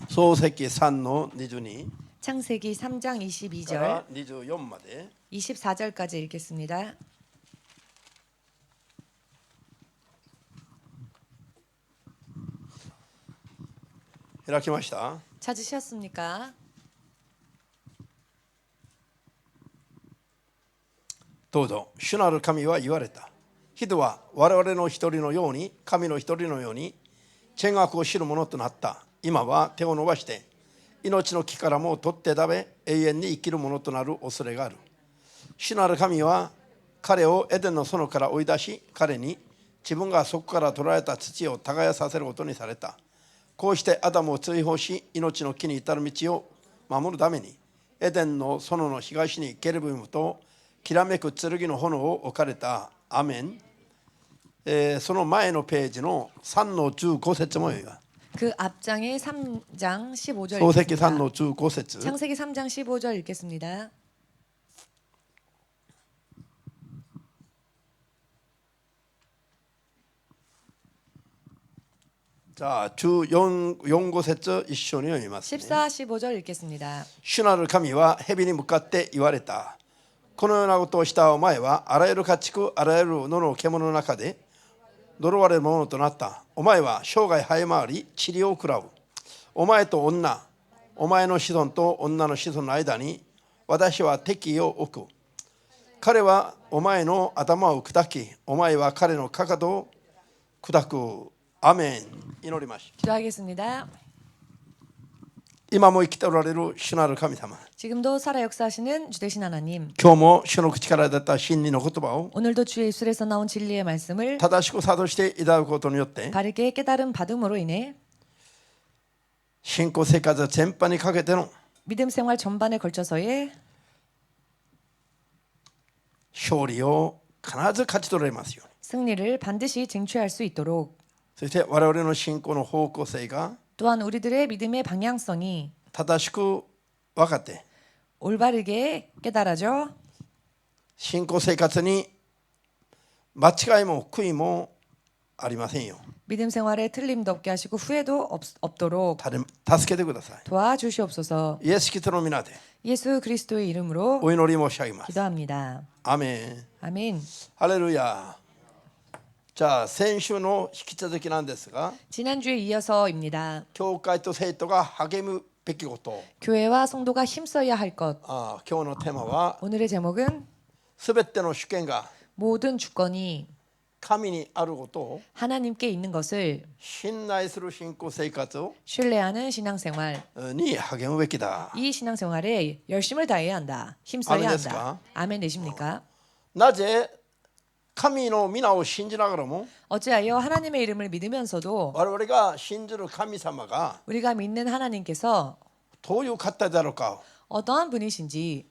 創世記3の22 창세기 3장 か 22절 ら24まで 24절까지 읽겠습니다.開きました。 찾으셨습니까? どうぞ。主なる神は言われた。人は我々の一人のように、神の一人のように善悪を知るものとなった。今は手を伸ばして命の木からも取って食べ、永遠に生きるものとなる恐れがある。主なる神は彼をエデンの園から追い出し、彼に自分がそこから取られた土を耕させることにされた。こうしてアダムを追放し、命の木に至る道を守るために、エデンの園の東にケルビムときらめく剣の炎を置かれた。アメン。その前のページの3の15節も読みます。 그 앞장의 3장 15절 創世記 3 읽겠습니다. の15節 창세기 3장 15절 읽겠습니다. じゃあ14、15節一緒に読みますね。 14, 15절 읽겠습니다. 主なる神は蛇に向かって言われた。このようなことをしたお前はあらゆる家畜、あらゆる野の獣の中で呪われるものとなった。お前は生涯這い回り塵を食らう。お前と女、お前の子孫と女の子孫の間に私は敵意を置く。彼はお前の頭を砕き、お前は彼のかかとを砕く。アメン。祈りましょう。 기도하겠습니다. 今も生きておられる主なる神様、 지금도 살아 역사하시는 주되신 하나님, 今日も主の口から出た真理の言葉を 오늘도 주의 입술에서 나온 진리의 말씀을 正しく諭していただくことによって 바르게 깨달음 받음으로 인해 信仰生活全般にかけての 믿음 생활 전반에 걸쳐서의 勝利を必ず勝ち取れますように。 승리를 반드시 쟁취할 수 있도록, そして我々の信仰の方向性が 또한 우리들의 믿음의 방향성이 正しく分かって 올바르게 깨달아져 信仰生活に間違いも悔いもありませんよ。 믿음 생활에 틀림도 없게 하시고 후회도 없도록 助けてください。 도와주시옵소서. イエス・キリストの皆で 예수 그리스도의 이름으로 お祈り申し上げます。 기도합니다. アメン。 아멘. ハレルヤ。じゃあ先週の引き続きなんですが、 지난주에 이어서입니다. 教会と生徒が励むべきこと。 교회와 성도가 힘써야 할 것. 今日のテーマは 오늘의 제목은 すべての主権が 모든 주권이 神にあることを 하나님께 있는 것을 信頼する信仰生活を 신뢰하는 신앙생활. に励むべきだ。 이 신앙생활에 열심을 다해야 한다. 힘써야 아멘 한다. 됐을까? 아멘 되십니까? なぜ神の皆を信じながらも 어찌하여 하나님의 이름을 믿으면서도 我々が信じる神様が 우리가 믿는 하나님께서 どういう方だろうか 어떠한 분이신지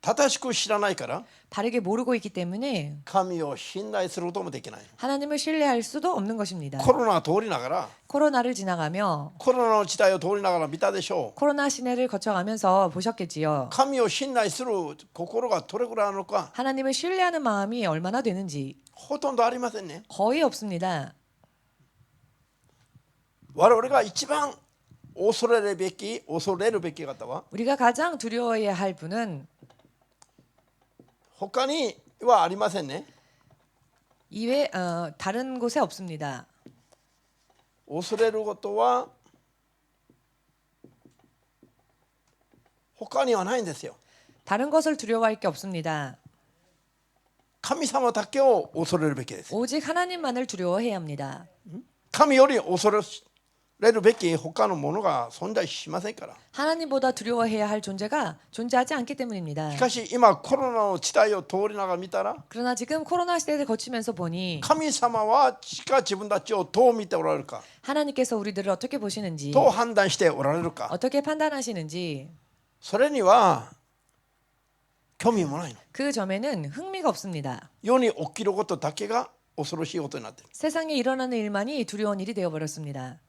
正しく知らないから 바르게 모르고 있기 때문에 神を信頼することもできない。 하나님을 신뢰할 수도 없는 것입니다. コロナを通りながら 코로나를 지나가며 コロナの時代を通りながら見たでしょう。 코로나 시내를 거쳐가면서 보셨겠지요. 神を信頼する心がどれくらいあるのか 하나님을 신뢰하는 마음이 얼마나 되는지 ほとんどありませんね。 거의 없습니다. 我々が一番恐れるべき方は 우리가 가장 두려워해야 할 분은 他にはありませんね。 이외 다른 곳에 없습니다. 恐れることは他にはないんですよ。 다른 것을 두려워할 게 없습니다. 神様だけを恐れるべきです。 오직 하나님만을 두려워해야 합니다. 神より恐れるべき他のものが存在しませんから。 하나님보다 두려워해야 할 존재가 존재하지 않기 때문입니다. しかし今コロナの時代を通りながら見たら 그러나 지금 코로나 시대를 거치면서 보니 神様は自分たちをどう見ておられるか 하나님께서 우리들을 어떻게 보시는지 どう判断しておられるか 어떻게 판단하시는지 それには興味もないの。 그 점에는 흥미가 없습니다. 世に起きることだけが恐ろしいことになっている。 세상에 일어나는 일만이 두려운 일이 되어버렸습니다.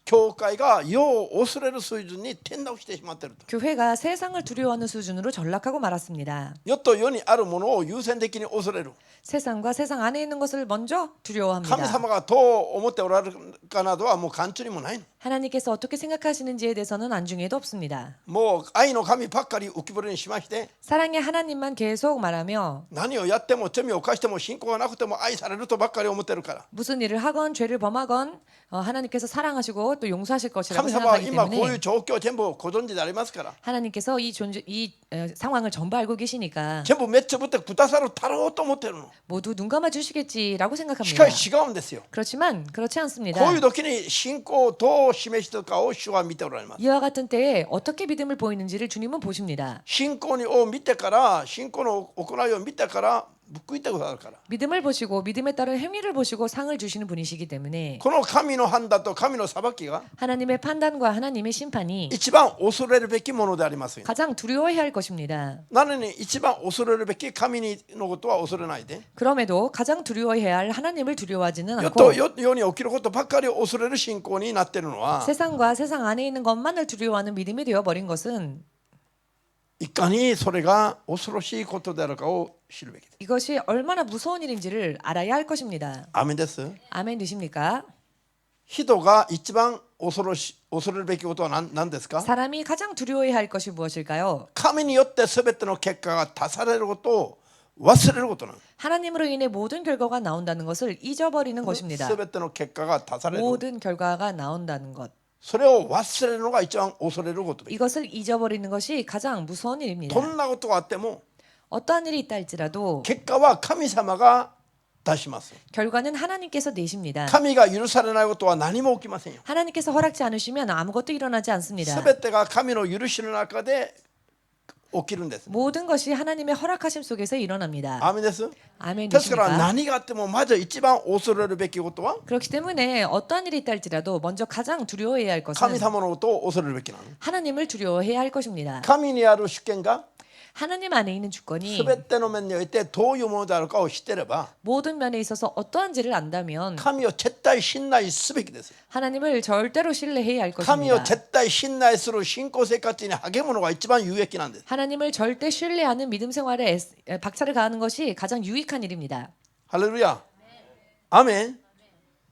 教会が世を恐れる水準に転落してしまっていると。 교회가 세상을 두려워하는 수준으로 전락하고 말았습니다. 世と世にあるものを優先的に恐れる。 세상과 세상 안에 있는 것을 먼저 神 두려워합니다. 様がどう思っておられるかなどはもう関中にもないの。 하나님께서 어떻게 생각하시는지에 대해서는 안중에도 없습니다. もう愛の神ばっかり浮き彫りにしまして、 사랑의 하나님만 계속 말하며 何をやっても罪を犯しても信仰がなくても愛されるとばっかり思ってるから。 무슨 일을 하건 죄를 범하건 하나님께서 사랑하시고 또 용서하실 것이라고 神様は 생각하기 今こういう 때문에 状況を全部ご存知でありますから、 하나님께서 이 상황을 전부 알고 계시니까 全部めっちゃぶってくださるだろうと思ってるの。 모두 눈 감아 주시겠지라고 し 생각합니다. かし違うんですよ。 그렇지만 그렇지 않습니다. こういう時に信仰をどう示しているかを主は見ておられます。 이와 같은 때에 어떻게 믿음을 보이는지를 주님은 보십니다. 信仰を見てから、信仰の行いを見てから報いてくださるから。 믿음을 보시고 믿음에 따른 행위를 보시고 상을 주시는 분이시기 때문에 この神の判断と神の裁きが 하나님의 판단과 하나님의 심판이 一番恐れるべきものでありますよ。 가장 두려워해야 할 것입니다. なのに一番恐れるべき神のことは恐れないで、 그럼에도 가장 두려워해야 할 하나님을 두려워하지는 世と 않고 世に起きることばっかり恐れる信仰になっているのは、 세상과 세상 안에 있는 것만을 두려워하는 믿음이 되어버린 것은 いかにそれが恐ろしいことであるかを知るべきです。 이것이 얼마나 무서운 일인지를 알아야 할 것입니다. アーメンです。 아멘 되십니까? 人が一番恐れるべきことは何ですか？ 사람이 가장 두려워해야 할 것이 무엇일까요? 神によって全ての結果が足されることを忘れることなんです。 하나님으로 인해 모든 결과가 나온다는 것을 잊어버리는 것입니다. 全ての結果が足される。 모든 결과가 나온다는 것. それを忘れるのが一番恐れることです。 이것을 잊어버리는 것이 가장 무서운 일입니다. どんなことがあっても 어떠한 일이 있다 할지라도 結果は神様が出します。 결과는 하나님께서 내십니다. 神が許されないことは何も起きませんよ。 하나님께서 허락지 않으시면 아무것도 일어나지 않습니다. すべてが神の許しの中で起きるんです。 모든 것이 하나님의 허락하심 속에서 일어납니다. アーメンです。 아멘 ですから 되십니까? 何があってもまず一番恐れるべきことは 그렇기 때문에 어떠한 일이 있다 할지라도 먼저 가장 두려워해야 할 것은 神様のことを恐れるべきなの。 하나님을 두려워해야 할 것입니다. 神にある主権が 하나님 안에 있는 주권이 すべての面においてどういうものであるかを知っていれば 모든 면에 있어서 어떠한지를 안다면 神を絶対信頼すべきです。 하나님을 절대로 신뢰해야 할 神を 것입니다. 絶対信頼する信仰生活に励むのが一番有益なんです。 하나님을 절대 신뢰하는 믿음 생활에 박차를 가하는 것이 가장 유익한 일입니다. ハレルヤ。アーメン。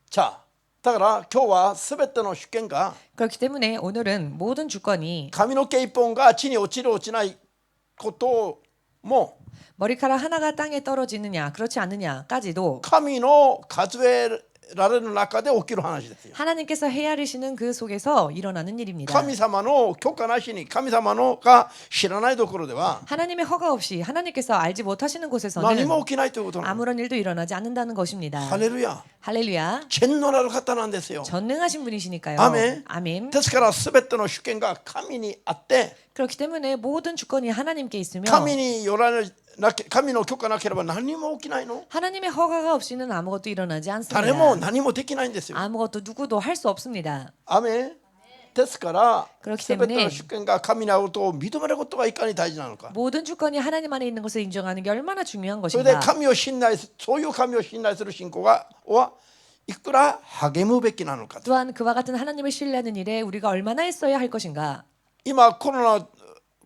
じゃあだから今日はすべての主権が 그렇기 때문에 오늘은 모든 주권이 髪の毛一本が地に落ちる落ちないことも 머리카락 하나가 땅에 떨어지느냐 그렇지 않느냐까지도 神の数えられる中で起きる話ですよ。 하나님께서 헤아리시는 그 속에서 일어나는 일입니다. 神様の許可なしに神様のが知らないところでは 하나님의 허가 없이 하나님께서 알지 못하시는 何 곳에서는 も起きないということなの。 아무런 일도 일어나지 않는다는 것입니다. ハレルヤ。 할렐루야. 全能なる方なんですよ。 전능하신 분이시니까요. 아멘. 아멘. ですから全ての主権が神にあって 그렇기 때문에 모든 주권이 하나님께 있으며 神によらな神の許可なければ何も起きないの。 하나님의 허가가 없이는 아무것도 일어나지 誰も 않습니다. 何もできないんですよ。 아무것도 누구도 할 수 없습니다. アメン。ですから그렇기 全て 때문에 の主権が神にあることを認めることがいかに大事なのか。 모든 주권이 하나님 안에 있는 것을 인정하는 게 얼마나 중요한 それで 것인가. 神を信頼すそういう神を信頼する信仰はいくら励むべきなのか。 또한 그와 같은 하나님을 신뢰하는 일에 우리가 얼마나 애써야 할 것인가. 今コロナ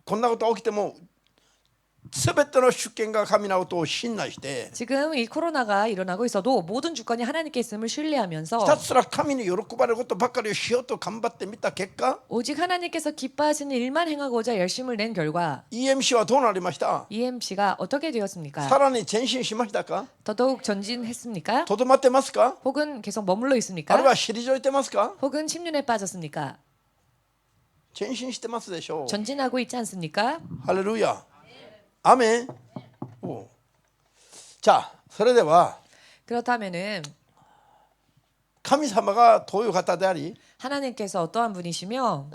こんなことが起きても全ての主権が神のことを信頼して 지금 이 코로나가 일어나고 있어도 모든 주권이 하나님께 있음을 ひ 신뢰하면서 たすら神に喜ばれることばっかりをしようと頑張ってみた結果 오직 하나님께서 기뻐하시는 일만 행하고자 열심을 낸 결과 EMC はどうなりました？ EMC가 어떻게 되었습니까? さらに前進しましたか？ 더더욱 전진했습니까? とどまってますか？ 혹은 계속 머물러 あるい 있습니까? は退いてますか？ 혹은 침륜에 빠졌습니까? 前進してますでしょう。 전진하고 있지 않습니까? ハレルヤ。アメン。おうじゃあそれでは 그렇다면은 神様がどういう方であり、 하나님께서 어떠한 분이시며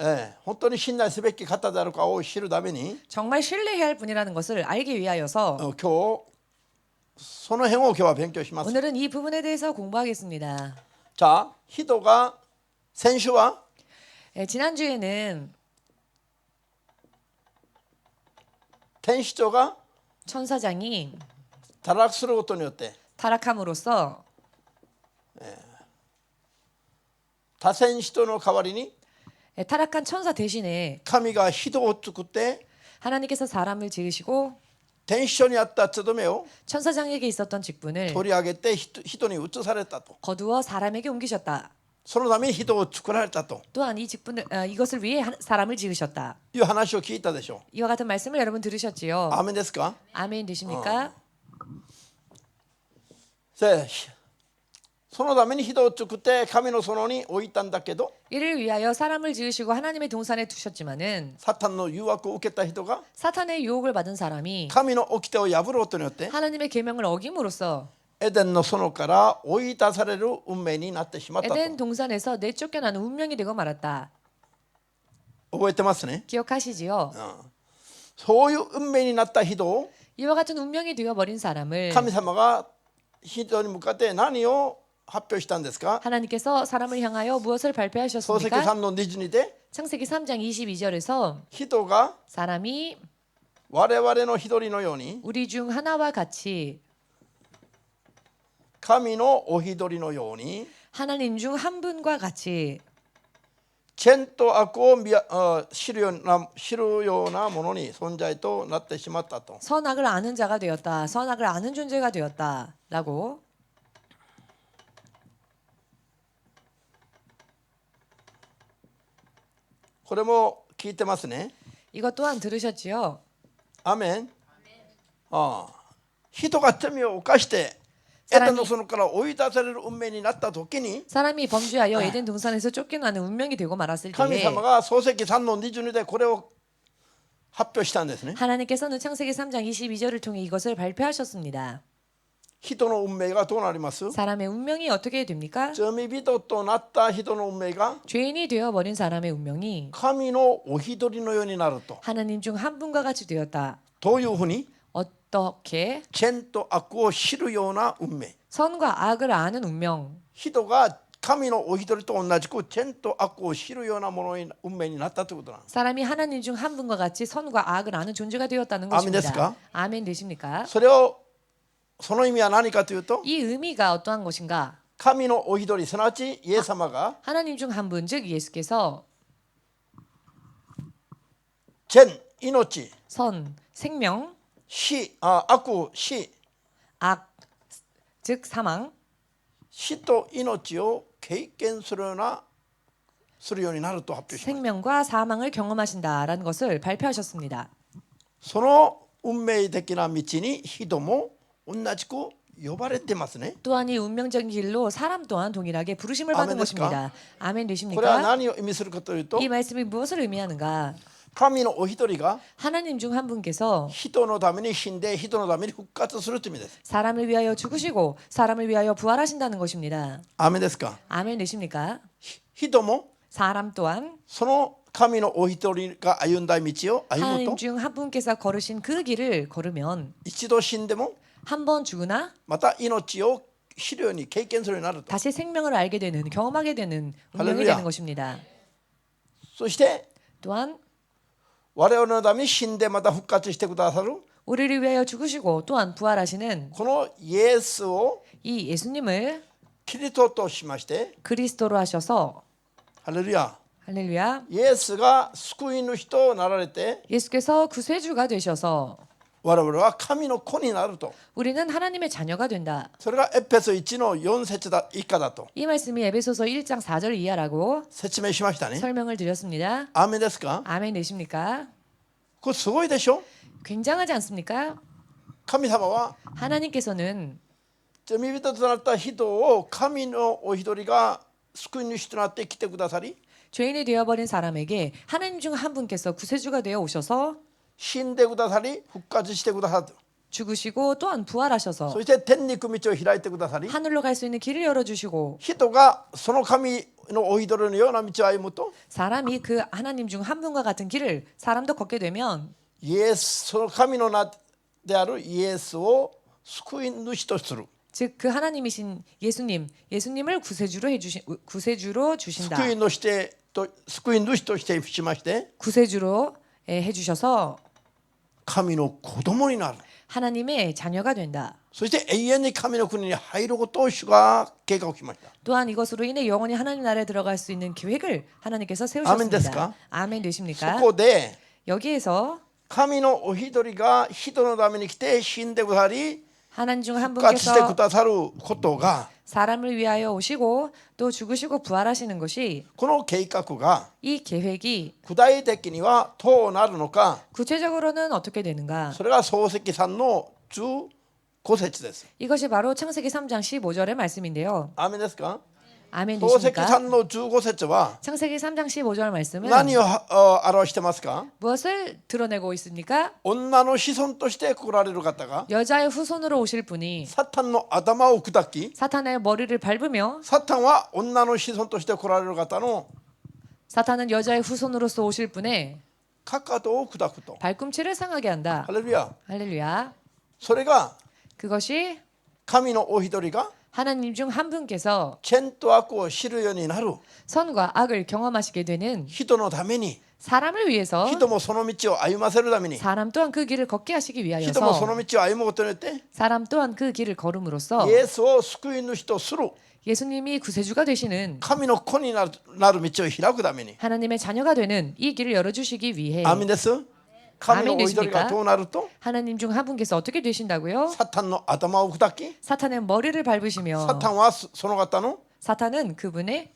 本当に信頼すべき方であるかを知るために 정말 신뢰해야 할 분이라는 것을 알기 위하여서 今日その辺を今日は勉強します。 오늘은 이 부분에 대해서 공부하겠습니다. じゃあ人が先週は 지난주에는 天使長が 천사장이 堕落することによって 타락함으로써 多戦人の代わりに 타락한 천사 대신에 神が人を作って 하나님께서 사람을 지으시고 天使にあった務めを 천사장에게 있었던 직분을 取り上げて人に移されたと。 거두어 사람에게 옮기셨다. そのために人を作られたと 또한 이 직분을 이것을 위해 사람을 지으셨다. いう話を聞いたでしょ 이와 같은 말씀을 여러분 들으셨지요? う。アーメンですか？ 아멘 되십니까? そのために人を作って神の園に置いたんだけど 이를 위하여 사람을 지으시고 하나님의 동산에 두셨지만은 サタンの誘惑を受けた人が 사탄의 유혹을 받은 사람이 神の掟を破ることによって 하나님의 계명을 어김으로써 エデンの園から追い出される運命になってしまったと。 에덴 동산에서 내쫓겨나는 운명이 되고 말았다. 覚えてますね。 기억하시지요? そういう運命になった人を 이와 같은 운명이 되어버린 사람을 神様が人に向かって何を発表したんですか？ 하나님께서 사람을 향하여 무엇을 創世記 발표하셨습니까? 3の22で 창세기 3장 22절에서 人が 사람이 我々の一人のように 우리 중 하나와 같이 神のお一人のように 하나님 중 한 분과 같이 善と悪を知るようなものに存在となってしまったと。 선악을 아는 자가 되었다. 선악을 아는 존재가 되었다라고 これも聞いてますね。 이것 또한 들으셨지요? アーメン。人が罪を犯してエデンの園から追い出される運命になった時に 사람이 범죄하여 에덴 동산에서 쫓겨나는 운명이 되고 말았을 神 때에 様が創世記3の22でこれを発表したんですね。 하나님께서는 창세기 3장 22절을 통해 이것을 발표하셨습니다. 人の運命がどうなります？ 사람의 운명이 어떻게 됩니까? 罪人となった人の運命が 죄인이 되어버린 사람의 운명이 神のお一人のようになると。 하나님 중 한 분과 같이 되었다. どういうふうに？ 어떻게? 善と悪を知るような運命。 선과 악을 아는 운명. 人が神のお一人と同じく善と悪を知るようなものに運命になったということなんです。 사람이 하나님 중 한 분과 같이 선과 악을 아는 존재가 되었다는 아멘 것입니다. 됐을까? 아멘 되십니까? その意味は何かというと 이 의미가 어떠한 것인가? 神のお一人すなわちイエス様が 하나님 중 한 분, 즉 예수께서 善命 선, 생명, 悪死 악, 즉 사망, 死と命を経験するようになると発表しました。 생명과 사망을 경험하신다라는 것을 발표하셨습니다. その運命的な道に人も同じく呼ばれてますね。 또한 이 운명적인 길로 사람 또한 동일하게 부르심을 받은 아멘 됐을까? 것입니다. 아멘 これは 되십니까? 何を意味するかというと 이 말씀이 무엇을 의미하는가? 神のお一人が 하나님 중 한 분께서 人のために死んで人のために復活するという意味です。 사람을 위하여 죽으시고 사람을 위하여 부활하신다는 것입니다. アーメンですか？ 아멘 되십니까? 人も 사람 또한 その神のお一人が歩んだ道を歩む 하나님 と 중 한 분께서 걸으신 그 길을 걸으면 一度死んでも 한 번 죽으나 また命を知るように経験するようになると。 다시 생명을 알게 되는 경험하게 되는 운명이 할렐루야. 되는 것입니다. そして 또한 我々のために死んでまた復活してくださる 우리를 위하여 죽으시고 또한 부활하시는 このイエスを 이 예수님을 キリストとしまして 그리스도로 하셔서 ハレルヤ 할렐루야 イエスが救い主となられて 예수께서 구세주가 되셔서 我々は神の子になると。 우리는 하나님의 자녀가 된다. それがエペソ1の4節以下だと 이 말씀이 에베소서 1장 4절 이하라고 説明しましたね。 설명을 드렸습니다. アーメンですか？ 아멘 되십니까? これすごいでしょ？ 굉장하지 않습니까? 神様は 하나님께서는 罪人となった人を神のお一人が救い主となって来てくださり 죄인이 되어버린 사람에게 하나님 중 한 분께서 구세주가 되어 오셔서 死んでくださり復活してくださる。 죽으시고 또한 부활하셔서 そして天に行く道を開いてくださり 하늘로 갈 수 있는 길을 열어주시고 人がその神のお一人のような道を歩むと 사람이 그 하나님 중 한 분과 같은 길을 사람도 걷게 되면 イエスその神の名であるイエスを救い主とする。 즉 그 하나님이신 예수님을 구세주로 주신다. 救い主としてしまして 구세주로 해주셔서 神の子供になる。 하나님의 자녀가 된다. そして永遠に神の国に入ることを主が計画しました。 또한 이것으로 인해 영원히 하나님 나라에 들어갈 수 있는 계획을 하나님께서 아멘です 세우셨습니다. か? 아멘 そ 되십니까? こで 여기에서 神のお一人が人のために来て死んでくださり 하나님 중 한 復活してく 분께서 ださることが 사람을 위하여 오시고 또 죽으시고 부활하시는 것이 この計画が 이 계획이 具体的にはどうなるのか 구체적으로는 어떻게 되는가? それが創世記3の15節です。 이것이 바로 창세기 3장 15절의 말씀인데요. アーメンですか? 아멘 創世記 되십니까? 3の15節は 창세기 3장 15절 말씀은 何を表してますか? 무엇을 드러내고 있습니까? 女の子孫として来られる方が 여자의 후손으로 오실 분이 サタンの頭を砕き 사탄의 머리를 밟으며 サタンは女の子孫として来られる方の 사탄은 여자의 후손으로서 오실 분의 かかとを砕くと。 발꿈치를 상하게 한다. ハレルヤ。 할렐루야. それが 그것이 神のお一人が 하나님 중 한 분께서 善と悪を知るようになる 선과 악을 경험하시게 되는 人のために 사람을 위해서 人もその道を歩ませるために 사람 또한 그 길을 걷게 하시기 人もその 위하여서 道を歩むことによって 사람 또한 그 길을 걸음으로써 イエスを救い主とする 예수님이 구세주가 되시는 神の子になる道を開くために 하나님의 자녀가 되는 이 길을 열어주시기 위해 アーメンです。神のお一人がどうなると 하나님 중 한 분께서 어떻게 되신다고요? サタンの頭を砕き 사탄의 머리를 サ 밟으시며 タンはその方の 사탄은 그분의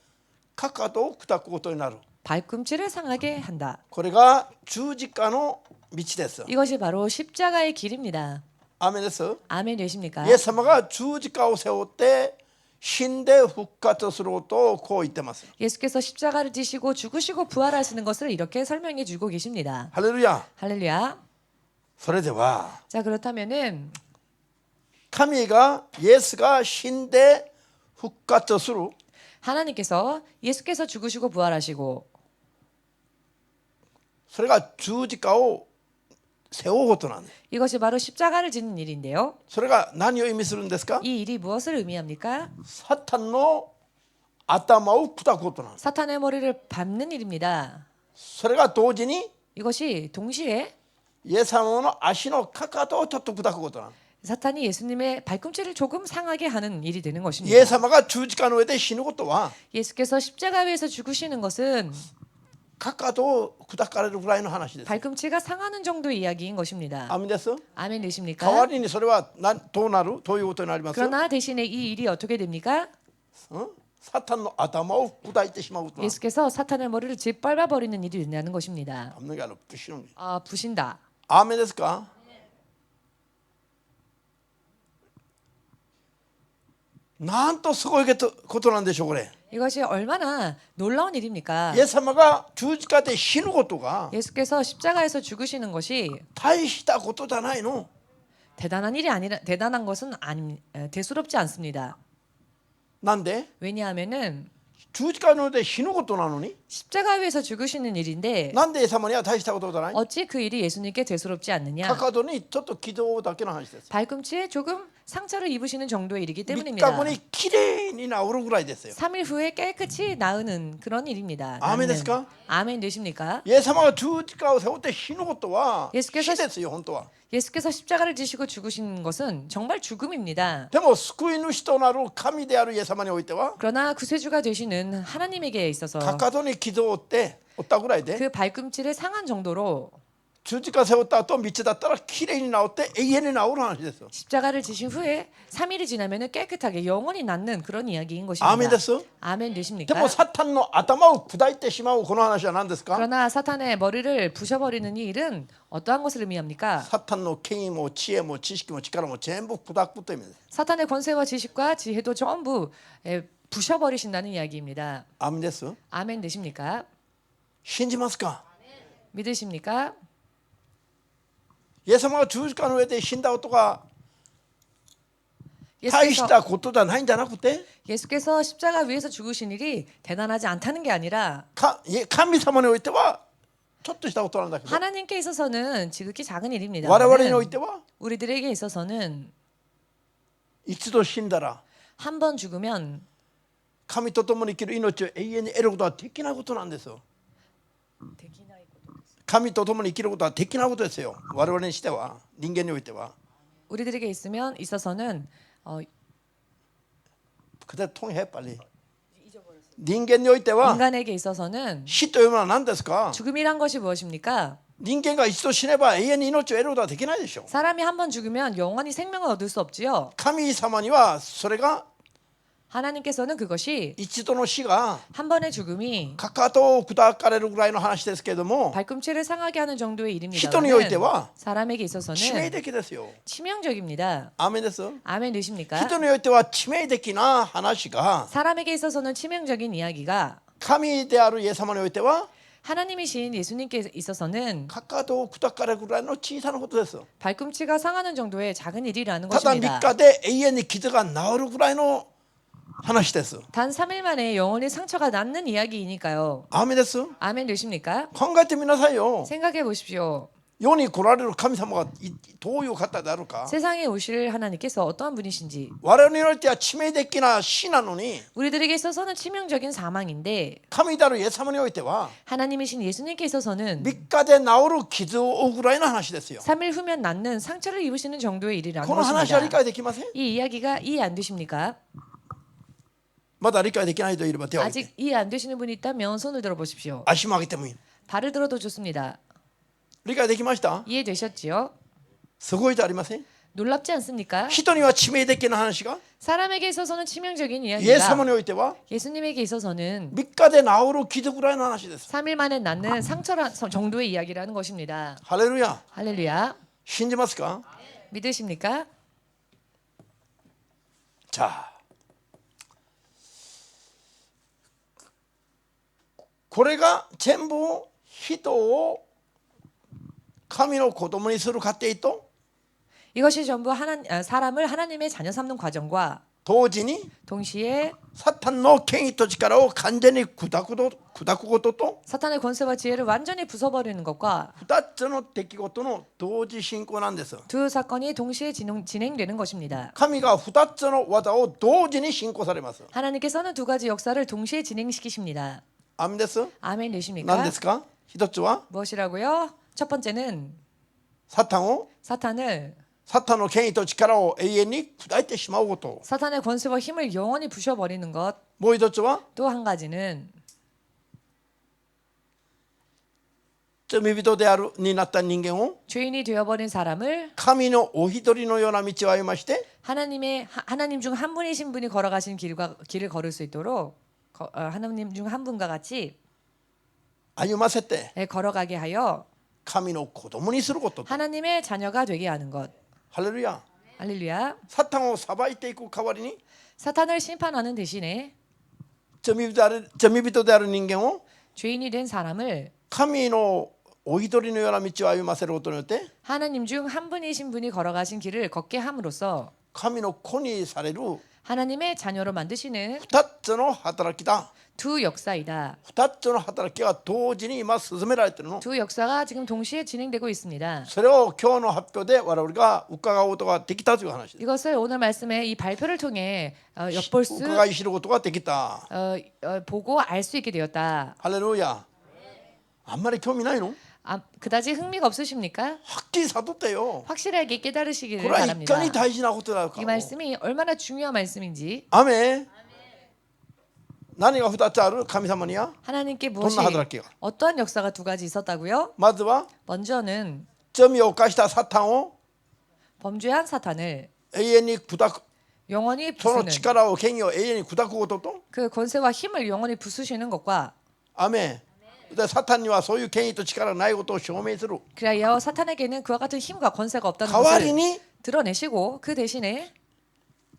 かかとを砕くことになる。 발꿈치를 상하게 한다. これが十字架の道です。 이것이 바로 십자가의 길입니다. アーメンです。 아멘 되십니까? イエス様が十字架を背負って死んで復活することをこう言ってます。 예수께서 십자가를 지시고 죽으시고 부활하시는 것을 이렇게 설명해 주고 계십니다. ハレルヤ。 할렐루야. それでは 자 그렇다면은 神がイエスが死んで復活する 하나님께서 예수께서 죽으시고 부활하시고 それが十字架を背負うことなんです。 이것이 바로 십자가를 지는 일인데요. それが何を意味するんですか? 이 일이 무엇을 의미합니까? サタンの頭を砕くことなんです。 사탄의 머리를 밟는 일입니다. それが同時に 이것이 동시에 イエス様の足のかかとをちょっと砕くことなんです。 사탄이 예수님의 발꿈치를 조금 상하게 하는 일이 되는 イエ 것입니다. ス様が十字架の上で死ぬことは 예수께서 십자가 위에서 죽으시는 것은 かかとを砕かれるぐらいの話です。 발꿈치가 상하는 정도의 이야기인 것입니다. アーメンです。 아멘 代わ 되십니까? りにそれはどうなるということになります。 그러나 대신에 이 일이 어떻게 됩니까? サタンの頭を砕いてしまうことなんです。 예수께서 사탄의 머리를 짓밟아 버리는 일이 된다는 것입니다. 밟는 게 아니라 부시는 거예요. 아, 부신다. アーメンですか? なんとすごいことなんでしょうこれ。 이것이 얼마나 놀라운 일입니까? イエス様が十字架で死ぬことが 예수께서 십자가에서 죽으시는 것이 大したことじゃないの。 대단한 일이 아니라 대단한 것은 대수롭지 않습니다. なんで? 왜냐하면은 十字架の上で死ぬことなのに 십자가 위에서 죽으시는 일인데 なんでイエス様には大したことじゃない? 어찌 그 일이 예수님께 대수롭지 않느냐? かかとにちょっと傷を負うだけの話です。 발꿈치에 조금 상처를 입으시는 정도의 일이기 3 때문입니다. 日後にきれいに治るぐらいですよ。 3일 후에 깨끗이 나으는 그런 일입니다. 아멘 낫는. 됐을까? 아멘 되십니까? イエス様が十字架を背負って死ぬことは死 예수께서 ですよ本当は。 예수께서 십자가를 지시고 죽으신 것은 정말 죽음입니다. でも救い主となる神であるイエス様においては 그러나 구세주가 되시는 하나님에게 있어서 かかとに傷を負ったぐらいで 그 발꿈치를 상한 정도로 十字架背負った後道だったらきれいに治って永遠に治る話ですよ。 십자가를 지신 후에 3일이 지나면 깨끗하게 영원히 낫는 그런 이야기인 것입니다. 아멘 됐어? 아멘 で 되십니까? もサタンの頭を砕いてしまうこの話は何ですか? 그러나 사탄의 머리를 부셔버리는 이 일은 어떠한 것을 의미합니까? サタンの権威も知恵も知識も力も全部砕くという意味です。 사탄의 권세와 지식과 지혜도 전부 부셔버리신다는 이야기입니다. アーメンです。 아멘 되십니까? 信じますか? 믿으십니까? イエス様が十字架の上で死んだことが大し 예수께서, たことじゃないんじゃなくて 예수께서 십자가 위에서 죽으신 일이 대단하지 않다는 게 아니라 神様においてはちょっとしたことなんだけど 하나님께 있어서는 지극히 작은 일입니다. 我々においては 우리들에게 있어서는 一度死んだら 한 번 죽으면 神と共に生きる命を永遠に得ることはできないことなんですよ。神と共に生きることはできないことですよ。我々にしては人間においては 우리들에게 있어서는 그대 통해 빨리. 人間においては 인간에게 있어서는 死というものは何ですか？ 죽음이란 것이 무엇입니까? 人間が一度死ねば永遠に命を得ることはできないでしょう。 사람이 한 번 죽으면 영원히 생명을 얻을 수 없지요. 神様にはそれが 하나님께서는 그것이 一度の死が 한 번의 죽음이 かかとを砕かれるぐらいの話ですけれども 발꿈치를 상하게 하는 정도의 일입니다. 人においては 사람에게 致命 있어서는 的ですよ。 치명적입니다. アーメンです。 아멘 되십니까? 人においては致命的な話が 사람에게 있어서는 치명적인 이야기가 神であるイエス様においては 하나님이신 예수님께 있어서는 かかとを砕かれるぐらいの小さなことです。 발꿈치가 상하는 정도의 작은 일이라는 ただ3 것입니다. 日で永遠に傷が治るぐらいの話です。 단 3일 만에 영원히 상처가 낫는 이야기이니까요. アーメンです。 아멘 되십니까? 考えてみなさいよ。 생각해 보십시오. 世に来られる神様がどういう方であるか。 세상에 오실 하나님께서 어떠한 분이신지 我々においては致命的な死なのに 우리들에게 있어서는 치명적인 사망인데 神であるイエス様においては 하나님이신 예수님께 있어서는 3日で治る傷を負うぐらいの話ですよ。 3일 후면 낫는 상처를 입으시는 정도의 일이라는 この話は理 것입니다. 解できません？ 이 이야기가 이해 안 되십니까? まだ理解できないといれば手を挙げて 아직 이해 안 되시는 분이 있다면 손을 들어 보십시오. 足も上げてもいい。 발을 들어도 좋습니다. 理解できました？ 이해되셨지요? すごいじゃありません？ 놀랍지 않습니까? 人には致命的な話が 사람에게 있어서는 치명적인 イエス様 이야기가 においては 예수님에게 있어서는 3日で治る傷ぐらいの話です。 3일 만에 낫는 상처 정도의 이야기라는 것입니다. ハレルヤ。 할렐루야. 信じますか？ 믿으십니까? じゃあこれが全部人を神の子供にする過程と 이것이 전부 사람을 하나님의 자녀 삼는 과정과 同時に 동시에 サタンの権威と力を完全に砕くことと 사탄의 권세와 지혜를 완전히 부숴버리는 것과 2つの出来事の同時進行なんです。 두 사건이 동시에 진행되는 것입니다. 神が2つの技を同時に進行されます。 하나님께서는 두 가지 역사를 동시에 진행시키십니다. アーメンです。 아멘 되십니까? 何ですか？一つは 무엇이라고요? 첫 번째는 サタンの権威と力を永遠に砕いてしまうこと。 사탄의 권세와 힘을 영원히 부셔버리는 것. もう一つは 또 한 가지는 罪人であるになった人間を 죄인이 되어버린 사람을 神のお一人のような道を歩まして 하나님 중 한 분이신 분이 걸어가신 길을 걸을 수 있도록 하나님 중 한 분과 같이 歩ませて 걸어가게 하여 神の子供にすることと。 하나님의 자녀가 되게 하는 것. ハレルヤ。 할렐루야. サタンを裁いていく代わりに 사탄을 심판하는 대신에 罪人である人間を 죄인이 된 사람을 神のお一人のような道を歩ませることによって 하나님 중 한 분이신 분이 걸어가신 길을 걷게 함으로써 神の子にされる 하나님의 자녀로 만드시는 2つの働きだ。 두 역사이다. 2つの働きが同時に今進められているの。 두 역사가 지금 동시에 진행되고 있습니다. それを今日の発表で我々が伺うことができたという話です。 이것을 오늘 말씀에 이 발표를 통해 엿볼 수 伺い知ることができた。 보고 알 수 있게 되었다. ハレルヤ。あんまり興味ないの？ 그다지 흥미가 없으십니까? はっきり悟ってよ。 확실하게 こ 깨달으시기를 れはいか 바랍니다. に大事なことだか 이 말씀이 얼마나 중요한 말씀인지 アメン。何が2つある？神様には 하나님께 どん 무엇이 な働きが？ 어떠한 역사가 두 가지 있었다고요? まずは 먼저는 罪を犯したサタンを 범죄한 사탄을 永遠に砕く。 영원히 その 부수는 力を権威を永遠に砕くことと 그 권세와 힘을 영원히 부수시는 것과 アメン。でサタンにはそういう権威と力がないことを証明する。 그리하여 사탄에게는 그와 같은 힘과 권세가 없다는 代わり 것을 に 드러내시고 그 대신에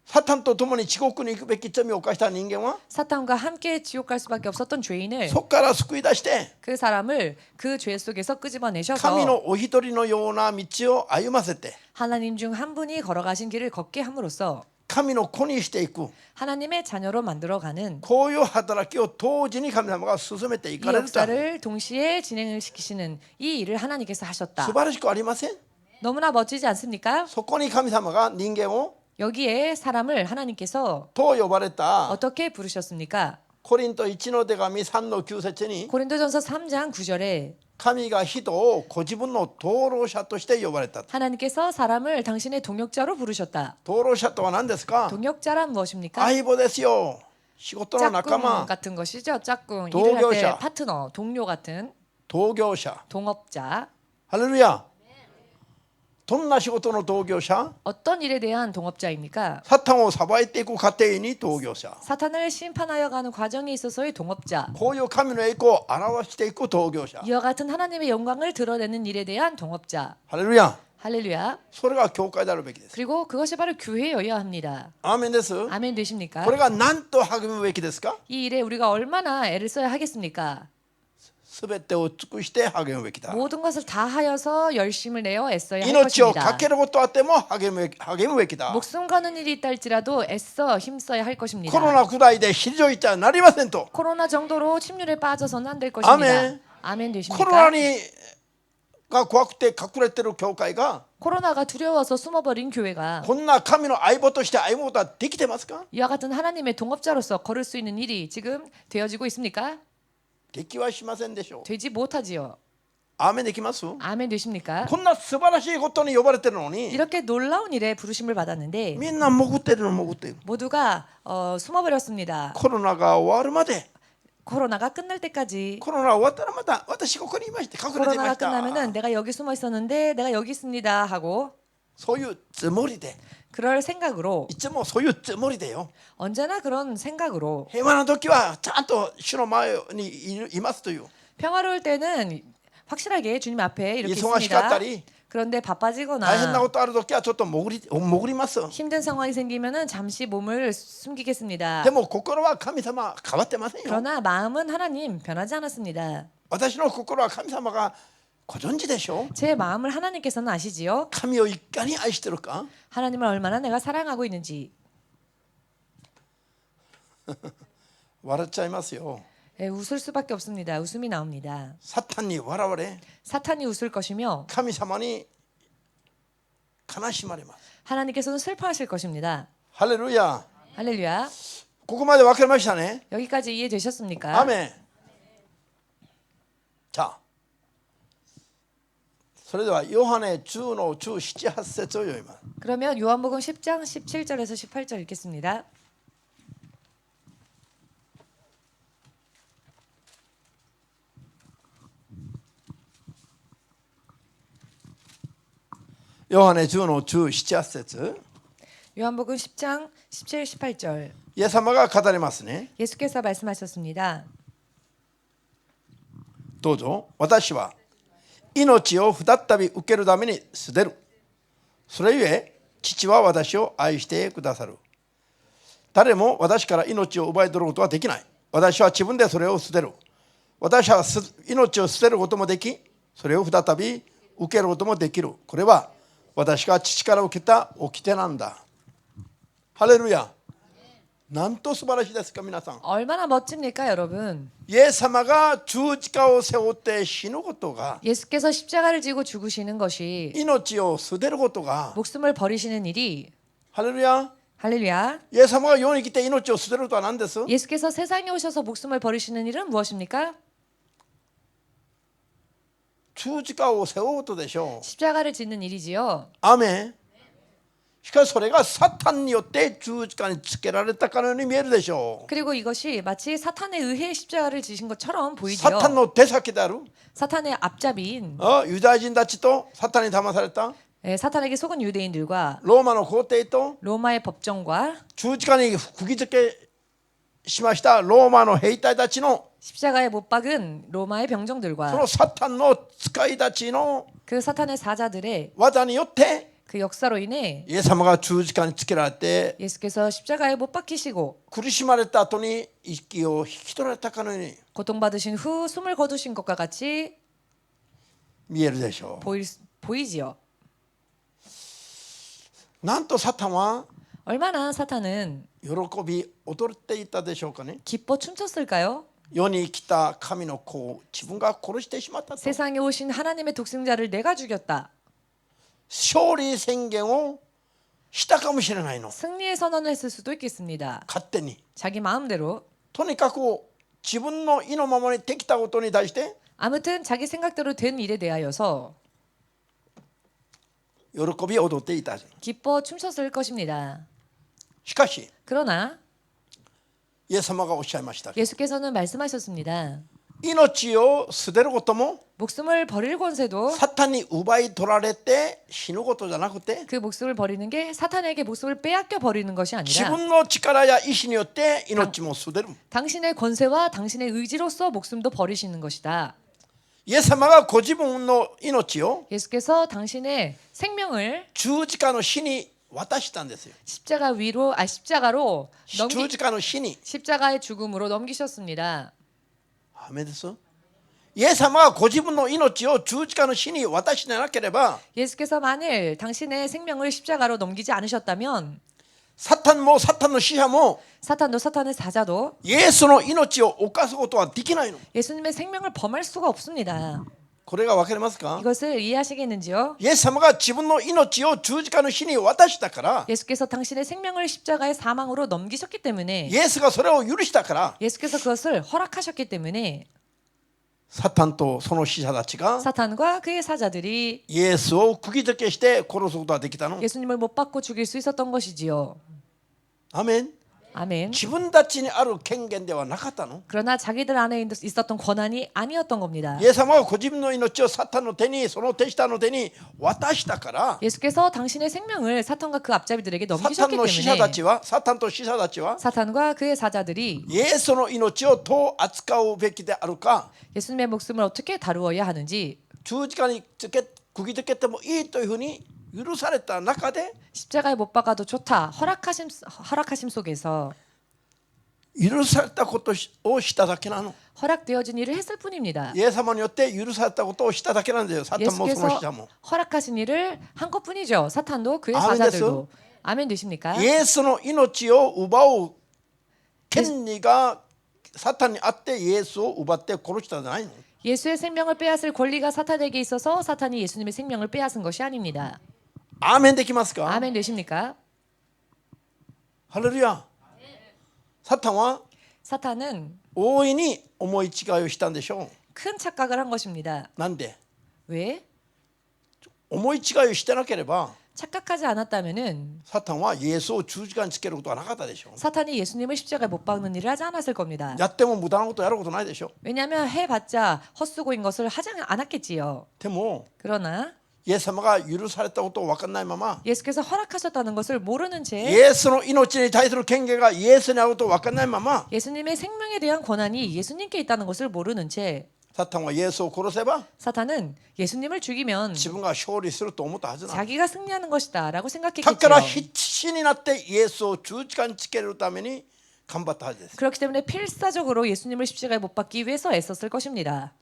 サタンと共に地獄に行くべき罪を犯した人間は 사탄과 함께 지옥 갈 수밖에 없었던 죄인을 そこから救い出して 그 사람을 그 죄 속에서 끄집어내셔서 神のお一人のような道を歩ませて 하나님 중 한 분이 걸어가신 길을 걷게 함으로써 神の子にしていく 하나님의 자녀로 만들어가는 こういう働きを同時に神様が進めてい 이 かれると 역사를 동시에 진행을 시키시는 이 일을 하나님께서 하셨다. 素晴らしくありません？ 너무나 멋지지 않습니까? そこに神様が人間を 여기에 사람을 하나님께서 と呼ばれた 어떻게 부르셨습니까? コリント1の手紙3の9節に 고린도전서 3장 9절에 神が人をご自分の灯籠者として呼ばれた。 하나님께서 사람을 당신의 동역자로 부르셨다. 灯籠者とは何ですか？ 동역자란 무엇입니까? 相棒ですよ。仕事の仲 짝꿍 間、 같은 것이죠. 짝꿍. 일을 동역자. 할 때 파트너, 동료 같은 同業者。 동업자. ハレルヤ。どんな仕事の同業者？ 어떤 일에 대한 동업자입니까? サタンを裁いていく過程に同業者。 사탄을 심판하여 가는 과정에 있어서의 동업자. こういう神の栄光を表していく同業者。 이와 같은 하나님의 영광을 드러내는 일에 대한 동업자. ハレルヤ。 할렐루야. それが教会であるべきです。 그리고 그것이 바로 교회여야 합니다. アーメンです。 아멘 되십니까? これが何と励むべきですか？ 이 일에 우리가 얼마나 애를 써야 하겠습니까? すべてを尽くして励むべきだ。 모든 것을 다 하여서 열심을 내어 애써야 할 命を 것입니다. かけることあっても励むべきだ。 목숨 거는 일이 있다 할지라도 애써 힘써야 할 것입니다. コロナくらいで退いてはなりませんと。 코로나 정도로 침륜에 빠져서는 안 될 것입니다. 아멘. 아멘 コロナ 되십니까? が怖くて隠れてる教会が 코로나가 두려워서 숨어버린 교회가 こんな神の相棒として歩むことはできてますか？ 이와 같은 하나님의 동업자로서 걸을 수 있는 일이 지금 되어지고 있습니까? できはしませんでしょう。 되지 못하지요. アーメンできます？ 아멘 되십니까? こんな素晴らしいことに呼ばれてるのに 이렇게 놀라운 일에 부르심을 받았는데 みんな潜ってるの潜ってる。 모두가 숨어버렸습니다. コロナが終わるまで 코로나가 끝날 때까지 コロナ終わったらまた私ここにいまして隠れていま 코로나가 した 끝나면은 내가 여기 숨어 있었는데 내가 여기 있습니다 하고 そういうつもりで 그럴 생각으로 いつもそういうつもりでよ 언제나 그런 생각으로 平和な時はちゃんと主の前にいますという 평화로울 때는 확실하게 주님 앞에 이렇게 忙しかっ 있습니다. たり 그런데 大変な 바빠지거나 ことある時はちょっと潜ります 힘든 상황이 생기면은 잠시 몸을 숨기겠습니다. でも心は神様変わってませんよ 그러나 마음은 하나님 변하지 않았습니다. 私の心は神様がご存知でしょ 제 마음을 하나님께서는 아시지요? 神をいかに愛してるか 하나님을 얼마나 내가 사랑하고 있는지. 笑っちゃいますよ 웃을 수밖에 없습니다. 웃음이 나옵니다. サタンに笑われ 사탄이 웃을 것이며 神様に悲しまれます 하나님께서는 슬퍼하실 것입니다. ハレルヤ 할렐루야. ここまで分かりましたね 여기까지 이해되셨습니까? アメン자それではヨハネ10の17、8節を読みます 그러면 요한복음 10장 17절에서 18절 읽겠습니다.ヨハネ10の17、8節 요한복음 10장 17, 18절 イエス様が語りますね 예수께서 말씀하셨습니다. どうぞ私は命を再び受けるために捨てるそれゆえ父は私を愛してくださる誰も私から命を奪い取ることはできない私は自分でそれを捨てる私は命を捨てることもできそれを再び受けることもできるこれは私が父から受けた掟なんだハレルヤなんと素晴らしいですか皆さん 얼마나 멋집니까 여러분? イエス様が十字架を背負って死ぬことが 예수께서 십자가를 지고 죽으시는 것이 命を捨てることが 목숨을 버리시는 일이 ハレルヤ 할렐루야. イエス様が世に来て命を捨てるとは何です 예수께서 세상에 오셔서 목숨을 버리시는 일은 무엇입니까? 十字架を背負うことでしょう 십자가를 짓는 일이지요. アーメンしかしそれがサタンによって十字架につけられたかのように見えるでしょう 그리고 이것이 마치 사탄에 의해 십자가를 지신 것처럼 サ 보이지요. タンの手先である 사탄의 앞잡이인 ユダヤ人たちとサタンに騙された 사탄에게 속은 유대인들과 ローマの皇帝と 로마의 법정과 十字架に釘付けしましたローマの兵隊たちの 십자가에 못 박은 로마의 そ 병정들과 のサタンの使いたちの 그 사탄의 사자들의 技によって 그 역사로 인해 イエス様が十字架につけられて 예수께서 십자가에 못 박히시고 苦しまれた後に息を引き取られたかのように 고통받으신 후 숨을 거두신 것과 같이 見えるでしょ 보이지요. うなんとサタンは 얼마나 사탄은 喜び踊っていたでしょうかね 기뻐 춤췄을까요? 世に来た神の子を自分が殺してしまったと 세상에 오신 하나님의 독생자를 내가 죽였다. 勝利宣言をしたかもしれないの 승리의 선언을 했을 수도 있겠습니다. 勝手に 자기 마음대로 とにかく自分の意のままにできたことに対して 아무튼 자기 생각대로 된 일에 대하여서 喜び踊っていた。 기뻐 춤췄을 것입니다. しかし 그러나 イエス様がおっしゃいました。 예수께서는 말씀하셨습니다. 命を捨てることも 목숨을 버릴 권세도 サタンに奪い取られて死ぬことじゃなくて 그 목숨을 버리는 게 사탄에게 목숨을 빼앗겨 버리는 것이 自 아니라 分の力や意志によって命も捨てる。 당신의 권세와 당신의 의지로서 목숨도 버리시는 것이다. イエス様がご自分の命を 예수께서 당신의 생명을 十字架の死に渡したんですよ。 십자가로 十字架の死に。 십자가의 죽음으로 넘기셨습니다. アーメンです。イエス様がご自分の命を十字架の死に渡してなければ 예수께서 만일 당신의 생명을 십자가로 넘기지 않으셨다면 サタンもサタンの使者も 사탄도 사탄의 사자도 イエスの命を犯すことはできないの。 예수님의 생명을 범할 수가 없습니다. これが分かりますか？ 이것을 이해하시겠는지요? イエス様が自分の命を十字架の死に渡したから 예수께서 당신의 생명을 십자가의 사망으로 넘기셨기 때문에 イエスがそれを許したから 예수께서 그것을 허락하셨기 때문에 サタンとその使者たちが 사탄과 그의 사자들이 イエスを釘付けして殺すことができたの。 예수님을 못 받고 죽일 수 있었던 것이지요. アメン。 아멘. 自分たちにある権限ではなかったの。 그러나 자기들 안에 있었던 권한이 아니었던 겁니다. イエス様はご自分の命をサタンの手にその手下の手に渡したから 예수께서 당신의 생명을 사탄과 그 앞잡이들에게 サタン 넘기셨기 の使者た 때문에 ちはサタンと使者たちは 사탄과 그의 사자들이 イエスの命をどう扱うべきであるか 예수님의 목숨을 어떻게 다루어야 하는지 十字架に釘付けてもいいというふうに許された中で 십자가에 못 박아도 좋다 허락하심 속에서 許されたことをしただけなの。 허락되어진 일을 했을 뿐입니다. イエス様によって許されたことをしただけなんだよ。サタンもその使者 예수께서 も。 허락하신 일을 한 것뿐이죠. 사탄도 그의 아멘 사자들도. 아멘 되십니까? イエスの命を奪う権利がサタンにあってイエスを奪って殺したんじゃないの。 예수의 생명을 빼앗을 권리가 사탄에게 있어서 사탄이 예수님의 생명을 빼앗은 것이 아닙니다. アーメンできますか？ 아멘 되십니까? ハレルヤ。サタンは 사탄은 大いに思い違いをしたんでしょう。 큰 착각을 한 것입니다. なんで 왜? 思い違いをしてなければ 착각하지 않았다면은 サタンはイエスを十字架につけることはなかったでしょう。 사탄이 예수님을 십자가에 못 박는 일을 하지 않았을 겁니다. やっても無駄なことやることないでしょう。 왜냐하면 해봤자 헛수고인 것을 하지 않았겠지요. でも 그러나 イエス様が許されたことを分かんないまま 예수께서 허락하셨다는 것을 모르는 イ 채 エスの命に対する権限がイエスにあることを分かんないまま 예수님의 생명에 대한 권한이 예수님께 있다는 것을 모르는 채 サタンはイエスを殺せば 사탄은 예수님을 죽이면 自分が勝利すると思ったはずなの。 자기가 승리하는 것이다라고 だから 생각했겠지요. 必死になってイエスを十字架につけるために頑張ったはずです。 그렇기 때문에 필사적으로 예수님을 십자가에 못 박기 위해서 애썼을 것입니다.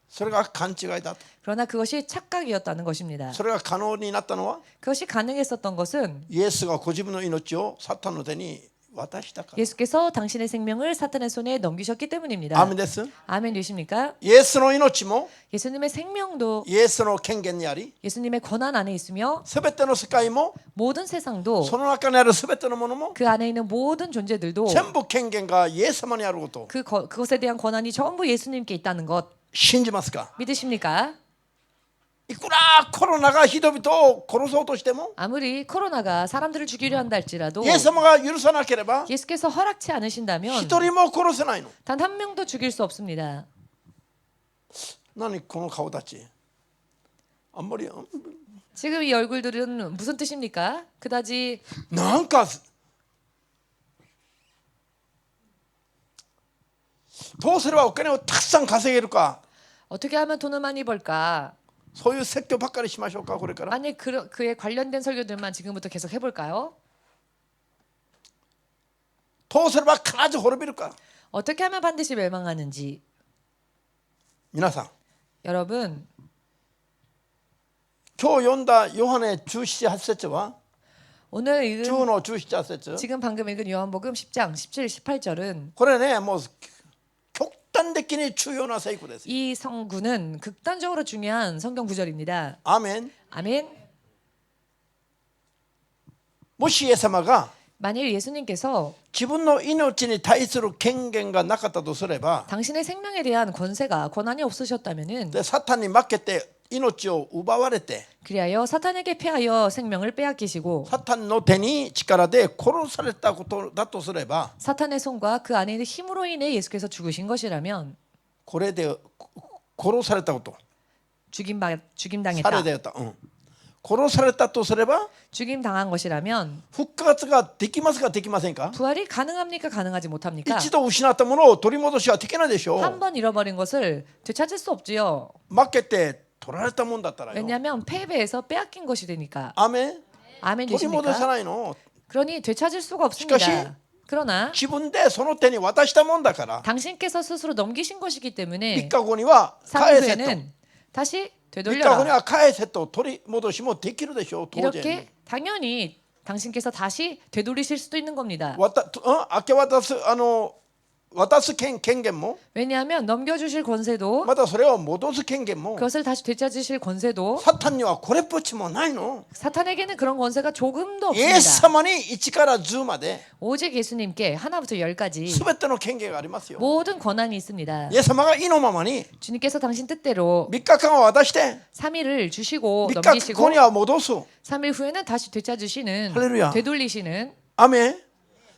それが勘違いだと。 그러나 그것이 착각이었다는 것입니다. それが可能になったのは 그것이 가능했었던 것은 イエスがご自分の命をサタンの手に渡したから。 예수께서 당신의 생명을 사탄의 손에 넘기셨기 때문입니다. アーメンです。 아멘 되십니까? イエスの命も 예수님의 생명도 イエスの権限にあり、 예수님의 권한 안에 있으며 すべての世界も 모든 세상도 その中にあるすべてのものも 그 안에 있는 모든 존재들도 全部権限がイエス様にあることを 그것에 대한 권한이 전부 예수님께 있다는 것 信じますか？ 믿으십니까? いくらコロナが人々を殺そうとしても 아무리 코로나가 사람들을 죽이려 한다 할지라도 イエス様が許さなければ 예수께서 허락치 않으신다면 一人も殺せないの。 단 한 명도 죽일 수 없습니다. 何この顔立ちあんまり 지금 이 얼굴들은 무슨 뜻입니까? 그다지 なんかどうすればお金をたくさん稼げるか 어떻게 하면 돈을 많이 벌까? そういう説教ばっかりしましょうかこれから。 아니 그에 관련된 설교들만 지금부터 계속 해볼까요? どうすれば必ず滅びるか。 어떻게 하면 반드시 멸망하는지 皆さん 여러분 今日読んだヨハネ17、8節は 오늘 읽은 10の17、8節 지금 방금 읽은 요한복음 10장 17, 18절은 これねもう極端的に重要な聖句です。 이 성구는 극단적으로 중요한 성경 구절입니다. アーメン。 아멘. もしイエス様が 만일 예수님께서 自分の命に対する権限がなかったとすれば 당신의 생명에 대한 권한이 없으셨다면은 でサタンに負けて命を奪われて 그리하여 사탄에게 패하여 생명을 빼앗기시고 サタンの手に力で殺されたことだとすれば 사탄의 손과 그 안에 있는 힘으로 인해 예수께서 죽으신 것이라면 これで殺されたこと 죽임당했다. された、殺されたとすれば 죽임당한 것이라면 復活ができますかできませんか 부활이 가능합니까? 가능하지 못합니까? 一度失ったものを取り戻しはできないでしょう 한 번 잃어버린 것을 되찾을 수 없지요. 負けて取られたもんだったらよ 왜냐하면 패배해서 빼앗긴 것이 되니까. アメン 아멘 取り戻さ 되십니까? ないの 그러니 되찾을 수가 없습니다. しかし 그러나 自分でその手に渡したもんだから 당신께서 스스로 넘기신 것이기 3 때문에 日後には 3일 返せと 후에는 다시 3日後に 되돌려라. は返せと取り戻しもできるでしょう当然 이렇게 당연히 당신께서 다시 되돌리실 수도 있는 겁니다. 明け渡す渡す権限も 왜냐하면 넘겨주실 권세도 またそれを戻す権限も 그것을 다시 되찾으실 권세도 サタンにはこれっぽっちもないの 사탄에게는 그런 권세가 조금도 イエス 없습니다. 様に1から10まで 오직 예수님께 하나부터 열까지 全ての権限がありますよ 모든 권한이 있습니다. イエス様が意のままに 주님께서 당신 뜻대로 3日間は渡して 3일을 주시고 3日 넘기시고 後には戻す 3일 후에는 다시 되찾으시는 할렐루야. 되돌리시는 アメン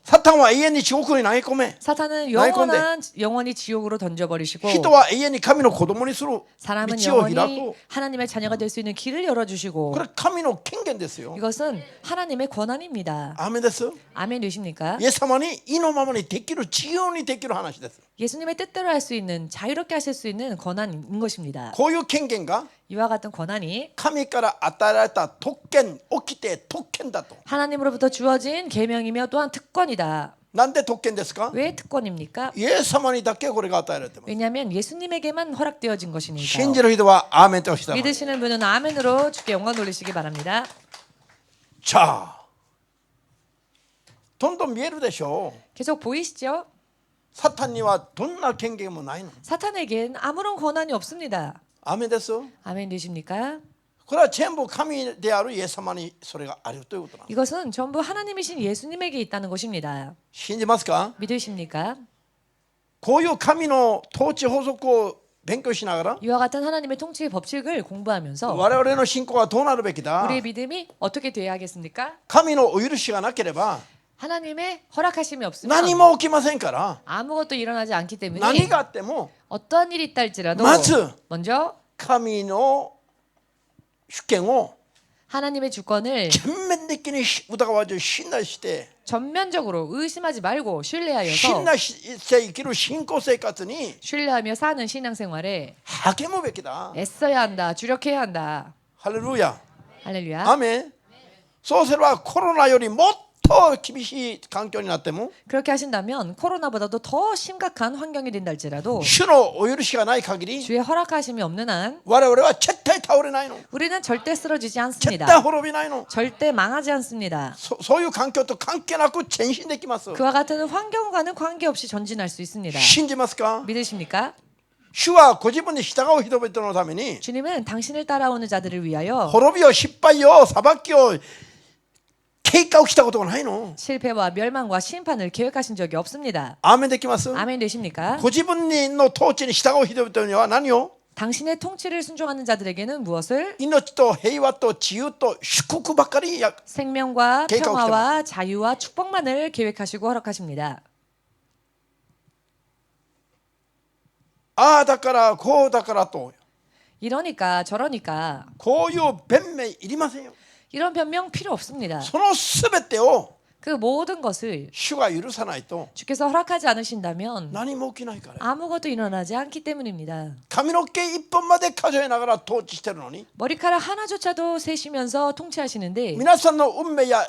サタンは永遠に地獄に投げ込め 사탄은 나이건데. 영원히 지옥으로 던져버리시고 人は永遠に神の子供にする道 사람은 を開 영원히 く 하나님의 자녀가 될 수 있는 길을 열어주시고 これ神の権限ですよ 이것은 하나님의 권한입니다. アメンです 아멘 되십니까? イエス様に意のままにできる自由にできる話です 예수님의 뜻대로 할 수 있는 자유롭게 하실 수 있는 권한인 것입니다. こういう権限が 이와 같은 권한이 神から与えられた特権起きて特権だと 하나님으로부터 주어진 계명이며 또한 특권이다. なんで特権ですか 왜 특권입니까? イエス様にだけこれが与えられてます 왜냐하면 예수님에게만 허락되어진 信 것이니까요. じる人はアーメンとしたら 믿으시는 분은 아멘으로 주께 영광 돌리시기 바랍니다. 자どんどん見えるでしょう 계속 보이시죠? サタンにはどんな権限もないの 사탄에겐 아무런 권한이 없습니다. アーメンです 아멘 되십니까? これは全部神であるイエス様にそれがあるということなんです 이것은 전부 하나님이신 예수님에게 있다는 것입니다. 信じますか 믿으십니까? こういう神の統治法則を勉強しながら 이와 같은 하나님의 통치의 법칙을 공부하면서 我々の信仰はどうなるべきだ 우리의 믿음이 어떻게 돼야 하겠습니까? 神のお許しがなければ 하나님의 허락하심이 何 없으면 も起きませんから 아무것도 일어나지 않기 何 때문에 があっても 어떠한 일이 있다 할지라도 맞아. 먼저 神の主権を 하나님의 주권을 全面的に疑わず信頼して 전면적으로 의심하지 말고 信 신뢰하여서 頼して生きる信仰生活に 신뢰하며 사는 신앙생활에 励むべきだ 애써야 한다. 주력해야 한다. ハレルヤ 할렐루야. アメンそうすればコロナよりもっと厳しい環境になっても 그렇게 하신다면 코로나보다도 더 심각한 환경이 된다 할지라도 主のお許しがない限り 주의 허락하심이 없는 한 我々は絶対倒れないの 우리는 절대 쓰러지지 絶 않습니다. 対滅びないの 절대 망하지 않습니다. そういう環境と関係なく前進できます 그와 같은 환경과는 관계없이 전진할 수 있습니다. 信じますか 믿으십니까? 主はご自分に従う人々のために 주님은 당신을 따라오는 자들을 위하여 滅びを失敗を裁きを計画したことがないの 실패와 멸망과 심판을 계획하신 적이 없습니다. アーメンできます 아멘 되십니까? ご自分の統治に従う人々には何を 당신의 통치를 순종하는 자들에게는 무엇을? 命と平和と自由と祝福ばっかり 생명과 계획하고 평화와 자유와 축복만을 계획하시고 허락하십니다. ああだからこうだからと 이러니까 저러니까 こういう弁明いりませんよ 이런 변명 필요 없습니다. そのすべてを 그 모든 것을 主が許さないと 주께서 허락하지 않으신다면 何も起きないから 아무것도 일어나지 않기 때문입니다. 髪の毛一本まで数えながら統治してるのに 머리카락 하나조차도 세시면서 통치하시는데 皆さんの運命や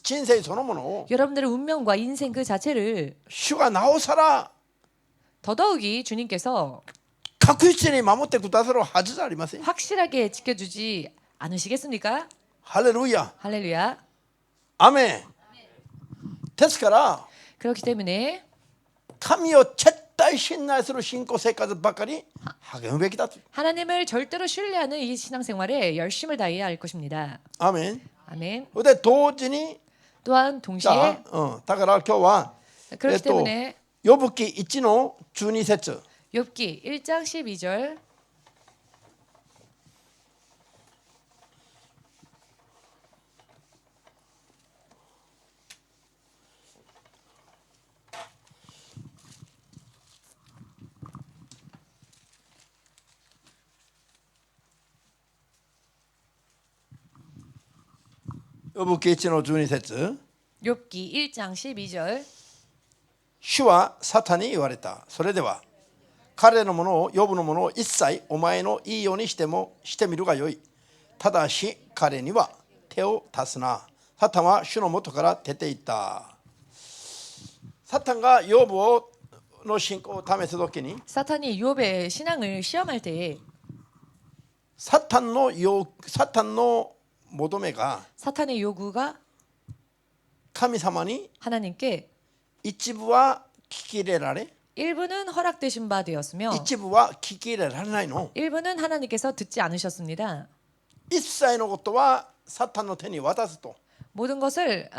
人生そのものを 여러분들의 운명과 인생 그 자체를 主がなおさら 더더욱이 주님께서 確実に守ってくださるはずじゃありません 확실하게 지켜주지 않으시겠습니까? ハレルヤ 할렐루야. アメンですから 그렇기 때문에 神を絶対信頼する信仰生活ばかり励むべきだと 하나님을 절대로 신뢰하는 이 신앙생활에 열심을 다해야 할 것입니다. アメン 아멘. で同時に 또한 じゃ 동시에 あ、だから今日は 그렇기 때문에 ヨブ記1の12節 욥기 1장 12절 ヨブ記1の12節 욥기 1장 12절 主はサタンに言われた。それでは彼のものをヨブのものを一切お前のいいようにしてみるがよい。ただし彼には手を出すな。サタンは主の元から出ていった。サタンがヨブの信仰を試すときに 사탄이 욥의 신앙을 시험할 때에 サタンの求めが 사탄의 요구가 神様に 하나님께 一部は聞き入れられ 일부는 허락되신 바 되었으며 一部は聞き入れられないの。 일부는 하나님께서 듣지 않으셨습니다. 一切のことはサタンの手に渡すと。 모든 것을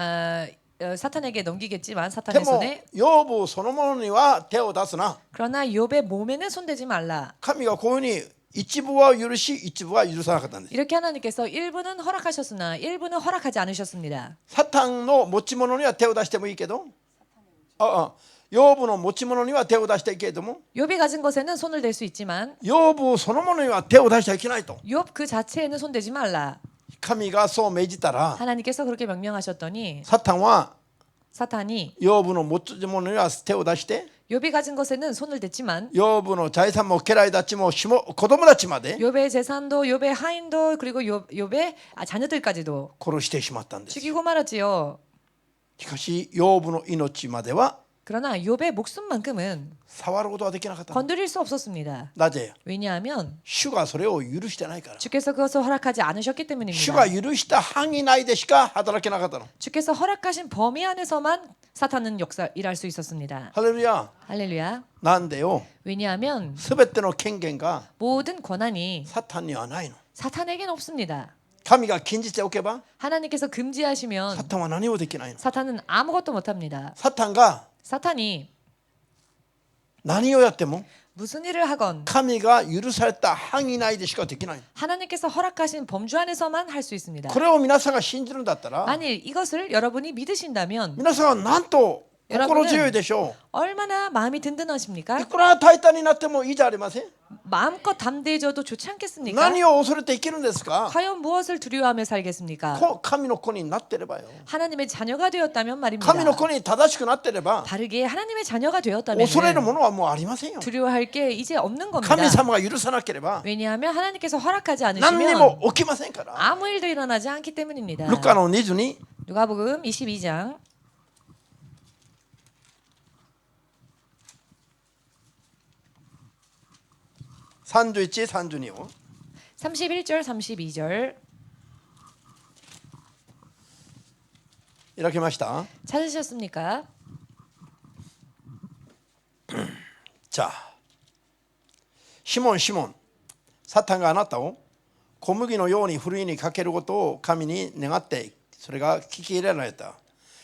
사탄에게 넘기겠지만 で 사탄의 も 손에 ヨブそのものには手を出すな。 그러나 욥의 몸에는 손대지 말라. 神がこういうふうに一部は許し一部は許さなかったんです。 이렇게 하나님께서 일부는 허락하셨으나 일부는 허락하지 않으셨습니다. サタンの持ち物には手を出してもいいけど、ヨブの持ち物には手を出していいけれども、 욥이 가진 것에는 손을 댈 수 있지만 ヨブそのものには手を出しちゃいけないと。 욥 그 자체에는 손대지 말라. 神がそう命じたら、 하나님께서 그렇게 명령하셨더니 サタンは 사탄이 ヨブの持ち物には手を出して、 욥이 가진 것에는 손을 댔지만 ヨブの財産も家来たちも子供たちまで 욥의 재산도 욥의 하인도 그리고 욥의 자녀들까지도 殺してしまったんです。 죽이고 말았지요. しかしヨブの命までは 그러나 욥의 목숨만큼은 触ることはできなかった。 건드릴 수 없었습니다. なぜ 왜냐하면 主がそれを許してないから。 주께서 그것을 허락하지 않으셨기 主 때문입니다. が許した範囲内でしか働けなかったの。 주께서 허락하신 범위 안에서만 사탄은 일할 수 있었습니다. ハレルヤ。 할렐루야. なんでよ、 왜냐하면 すべての権限が 모든 권한이 サタンにはないの。 사탄에겐 없습니다. 神が禁じておけば 하나님께서 サ 금지하시면 タンは何もできないの。 사탄은 아무것도 못합니다. サタンが 사탄이 何をやっても 무슨 일을 하건 神が許された範囲内でしかできない。 하나님께서 허락하신 범주 안에서만 할 수 있습니다. これを皆さんが信じるんだったら、 만일 이것을 여러분이 믿으신다면 皆さんはなんと心強いでしょ 얼마나 마음이 う。い 든든하십니까? くら大胆になってもいいじゃありません。 마음껏 담대해져도 좋지 않겠습니까? 何を恐れて生きるんですか。 과연 무엇을 두려워하며 살겠습니까? 神の子になってればよ。 하나님의 자녀가 되었다면 말입니다. 神の子に正しくなってれば 다르게 하나님의 자녀가 되었다면 恐れるものはもうありませんよ。 두려워할 게 이제 없는 겁니다. 神様が許さなければ 왜냐하면 하나님께서 허락하지 何に 않으시면 も起きませんから。 아무 일도 일어나지 않기 때문입니다. ルカの22 누가복음 22장 31、32を 31절 32절 開きました。 찾으셨습니까? じゃあ、シモン、シモン、サタンがあなたを小麦のようにふるいにかけることを神に願って、それが聞き入れられた。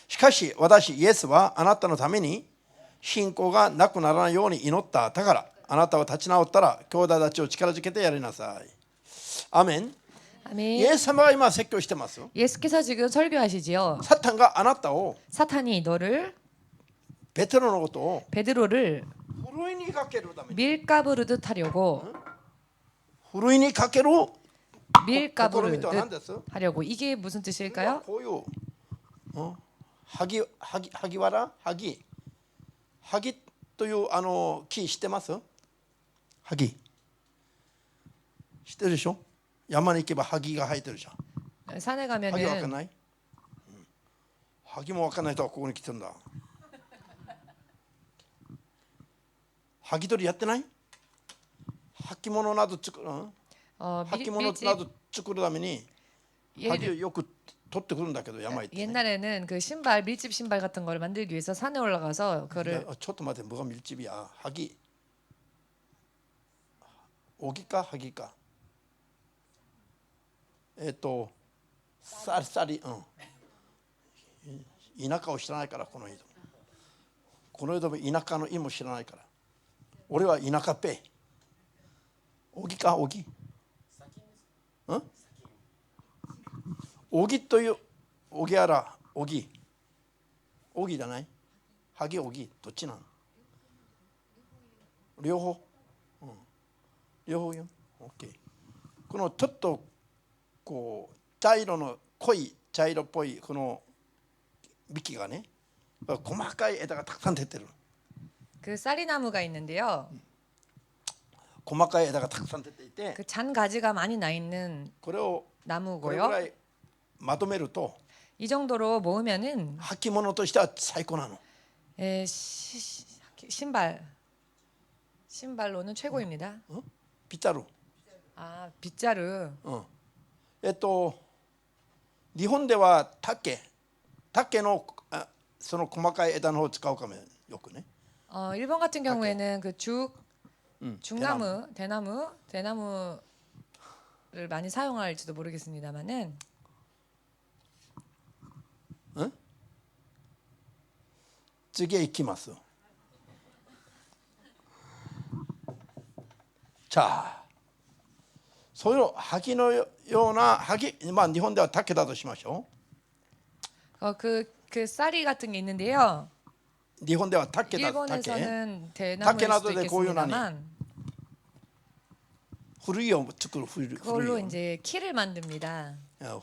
しかし私、イエスはあなたのために信仰がなくならないように祈った。だから、あなたは立ち直ったら兄弟たちを力づけてやりなさい。アメン。 아멘. イエス様が今説教してます。 예수께서 지금 설교하시지요. サタンがあなたを 사탄이 너를 ペテロのことを 베드로를 ふるいにかけるために 밀가부르듯 하려고 ふるいにかける 밀가부르듯 何です？ 하려고 이게 무슨 뜻일까요? こういう萩原萩という木知ってます？萩知ってるでしょ？山に行けば萩が生えてるじゃん。 산에 萩わかん 가면은 ない？萩もわかんない人はここに来てるんだ。萩取りやってない？履物など作る、履物など作るために萩をよく取ってくるんだけど山行ってね。 옛날에는 그 신발 밀집 신발 같은 거를 만들기 위해서 산에 올라가서 い 그거를 やちょっと待って、뭐가 밀집이야。萩오기か萩か。쌀쌀이 田舎を知らないから、この人も田舎の意味も知らないから。俺は田舎っぺ。おぎか、おぎ。おぎという、おぎやら、おぎ。おぎじゃない？はぎおぎ、どっちなの？両方、両方よ。OK。このちょっとこう茶色の濃い茶色っぽいこの幹がね、細かい枝がたくさん出てる。 그 쌀이나무가 있는데요. 細かい枝がたくさん出ていて、 그 잔 가지가 많이 나 있는 これをこれぐ 나무고요. らいまとめると 이 정도로 모으면은 履物としては最高なの。 신발로는 최고입니다. ピタル。 아, 빗자루. 日本では竹のその細かい枝の方を使うかもよくね。 일본 같은 경우에는 그 중나무, 대나무를 많이 사용할지도 모르겠습니다만은. 次へ行きます。자、そういう萩のような萩、まあ日本では竹だとしましょ그 쌀이 같은 게 있는데요. う。日本では竹だ、竹。 일본에서는 대나무일 수도 있겠습니다만 古いを作る古い。 그걸로 이제 키를 만듭니다.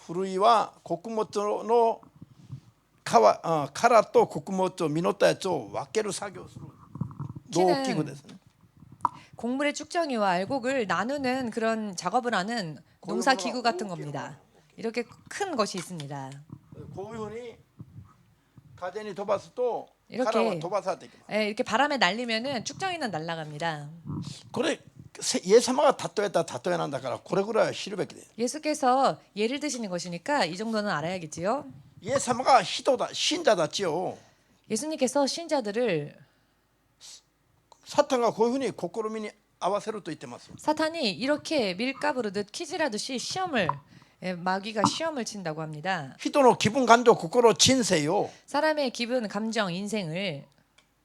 古いは穀物の殻と穀物を実ったやつを分ける作業をする農機具ですね。 곡물의 쭉정이와 알곡을 나누는 그런 작업을 하는 농사 기구 같은 겁니다. 이렇게 큰 것이 있습니다. こういうふうに風に飛ばすと 이렇게 殻は飛ばされていきます。 이렇게 바람에 날리면은 쭉정이는 날아갑니다. これイエス様が例えた例えなんだから、これぐらいは知るべきです。 예수께서 예를 드시는 것이니까 이 정도는 알아야겠지요. イエス様が人だ、信者たちを 예수님께서 신자들을 サタンがこういうふうに試みに合わせると言ってます。 사탄이 이렇게 밀가부르듯 키질하듯이 마귀가 시험을 친다고 합니다. 人の気分感情心人生を 사람의 기분, 감정, 인생을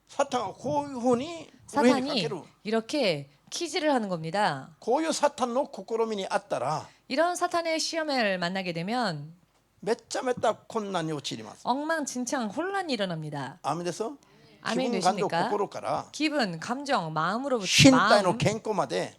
サタンがこういうふうに上にかけ 사탄이 る。 이렇게 키질을 하는 겁니다. こういうサタンの試みにあったら 이런 사탄의 시험을 만나게 되면 めちゃめちゃ困難に陥ります。 엉망진창 혼란이 일어납니다. アーメンです。気 아멘 分感情 되십니까? 心から 기분, 감정, 마음으로부터 身体の健康まで、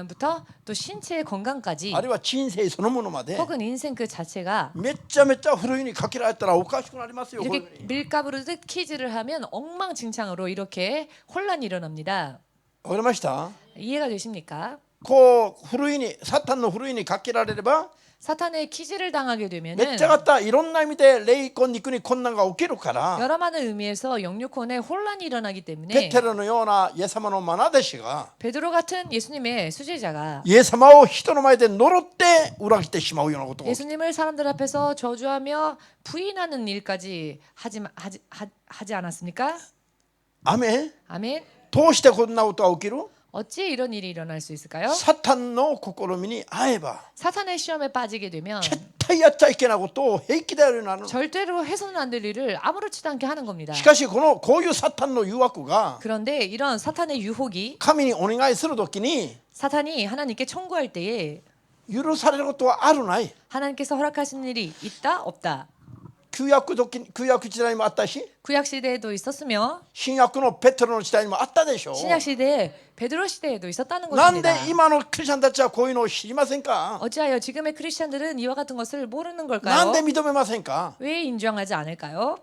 부터 또 신체의 건강까지 あるいは人生そのものまで 혹은 인생 그 자체가 めちゃめちゃふるいにかけられたらおかしくなりますよ。こういうふう 이렇게 に 밀가부르듯 키질을 하면 엉망진창으로 이렇게 혼란이 일어납니다. わかりました？ 이해가 되십니까? こうふるいにサタンのふるいにかけられれば 사탄의 키질을 당하게 めっ 되면은 ちゃがたいろんな意味で霊魂肉に困難が起きるから、 여러 많은 의미에서 영육혼에 혼란이 일어나기 ペ 때문에 テロのようなイエス様の愛弟子が 베드로 같은 예수님의 수제자가 イエス様を人の前で呪って裏切ってしまうようなことが起きる。 예수님을 사람들 앞에서 저주하며 부인하는 일까지 하지 않았습니까? アメン。 아멘. どうしてこんなことが起きる？ 어찌 이런 일이 일어날 수 있을까요? サタンの試みに遭えば 사탄의 시험에 빠지게 되면 絶対やっちゃいけないことを平気でやるようになる。 절대로 해서는 안 될 일을 아무렇지도 않게 하는 겁니다. しかしこういうサタンの誘惑が 그런데 이런 사탄의 유혹이 神にお願いするときに 사탄이 하나님께 청구할 때에 許されることはあるない。 하나님께서 허락하시는 일이 있다 없다. 旧約時代にもあったし、 구약 시대에도 있었으며 新約のペテロの時代にもあったでしょう。 신약 시대에 베드로 시대에도 있었다는 なんで 것입니다. 今のクリスチャンたちはこういうのを知りませんか？ 어찌하여 지금의 크리스천들은 이와 같은 것을 모르는 な 걸까요? んで認めませんか？ 왜 인정하지 않을까요?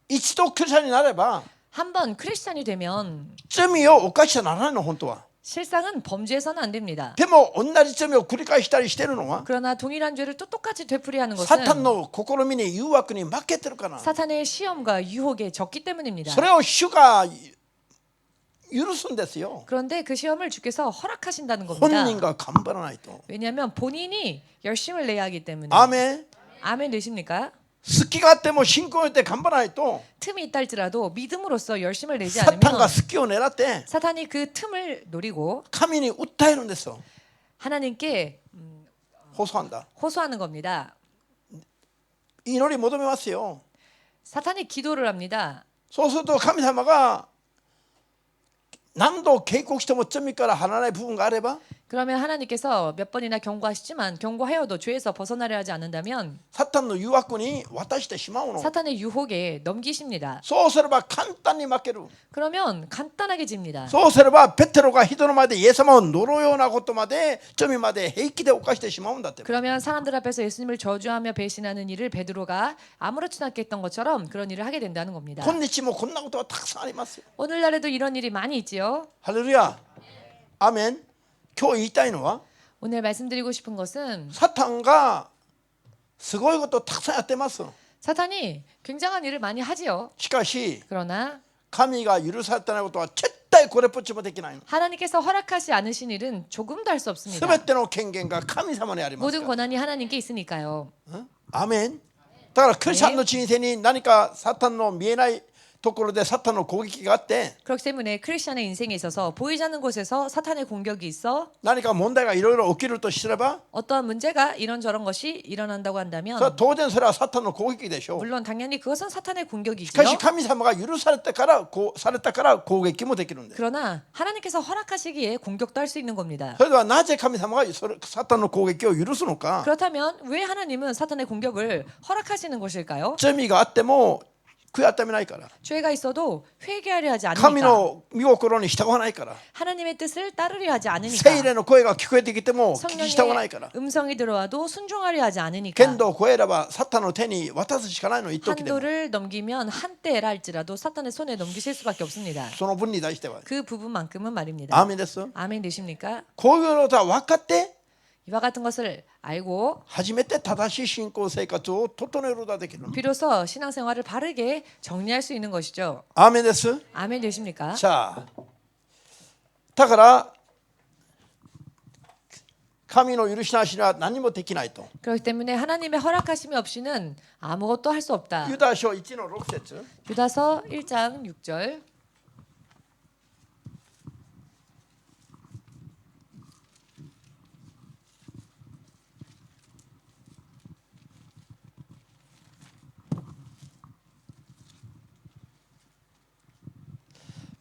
一度クリスチャンになれば 한번 크리스천이 되면 罪を犯しちゃならないの、本当は。 실상은 범죄해서는 안 됩니다. でも同じ罪を繰り返したりしてるのは 그러나 동일한 죄를 또 똑같이 되풀이하는 サタン 것은 の試みに誘惑に負けてるから。 사탄의 시험과 유혹에 졌기 때문입니다. それを主が許すんですよ。 그런데 그 시험을 주께서 허락하신다는 本 겁니다. 人が頑張らないと。 왜냐하면 본인이 열심을 내야 하기 때문에. アーメン。 아멘 되십니까? 好き勝手も信仰によって頑張らないと 틈이 있다 할지라도 믿음으로써 열심을 내지 サタンが 않으면 好きを狙って 사탄이 그 틈을 노리고 神に訴えるんですよ。 하나님께 ホソアンだ。 호소하는 겁니다. 祈り求めますよ。 사탄이 기도를 합니다. そうすると神様が何度警告しても罪から離れない部分があれば 그러면 하나님께서 몇 번이나 경고하시지만 경고하여도 죄에서 벗어나려 하지 않는다면 サタンの誘惑に渡してしまうの。 사탄의 유혹에 넘기십니다. そうすれば簡単に負ける。 그러면 간단하게 집니다. そうすればペテロが人の前でイエス様を呪うようなことまで罪まで平気で犯してしまうんだって。 그러면 사람들 앞에서 예수님을 저주하며 배신하는 일을 베드로가 아무렇지도 않게 했던 것처럼 그런 일을 하게 된다는 겁니다. 今日もこんなことはたくさんありますよ。 오늘날에도 이런 일이 많이 있지요. ハレルヤ。アーメン。今日言いたいのは 오늘 말씀드리고 싶은 것은 サタンがすごいことをたくさんやってます。 사탄이 굉장한 일을 많이 하지요. しかし 그러나 神が許されてないことは絶対これっぽっちもできないの。 하나님께서 허락하지 않으신 일은 조금도 할 수 없습니다. すべての権限が神様にありますか 모든 ら。 권한이 하나님께 있으니까요. アーメン。だからクリスチャンの人生に何かサタンの見えないところでサタンの攻撃があって 그렇기 때문에 크리스천의 인생에 있어서 보이지 않는 곳에서 사탄의 공격이 있어 何か問題がいろいろ起きるとすれば 어떠한 문제가 이런저런 것이 일어난다고 それは 한다면 当然それはサタンの攻撃でしょう。 물론 당연히 그것은 사탄의 しか 공격이지요. し神様が許されたから攻撃もできるんです。 그러나 하나님께서 허락하시기에 공격도 할 수 있는 겁니다. それではなぜ神様がサタンの攻撃を許すのか。 그렇다면 왜 하나님은 사탄의 공격을 허락하시는 것일까요? 罪があっても悔い改めないから。 죄가 있어도 회개하려 하지 神 않으니까 の御心に従わないから。 하나님의 뜻을 따르려 하지 聖 않으니까 霊の声が聞こえてきても聞き従わないか 성령의 ら。 음성이 들어와도 순종하려 하지 않으니까 剣道を越えればサタンの手に渡すしかないの。一時でも 한도를 넘기면 한때라 할지라도 사탄의 손에 넘기실 수밖에 없습니다. その分に対しては 그 부분만큼은 말입니다. アーメンです。 아멘 되십니까? こういうことは分かって 이와 같은 것을 알고 初めて正しい信仰生活を整えることができる。 비로소 신앙생활을 바르게 정리할 수 있는 것이죠. アーメンです。 아멘 되십니까? さあ、だから神の許しなしには何もできないと。 그렇기 때문에 하나님의 허락하심이 없이는 아무것도 할 수 없다. ユダ書1の6節 유다서 1장 6절.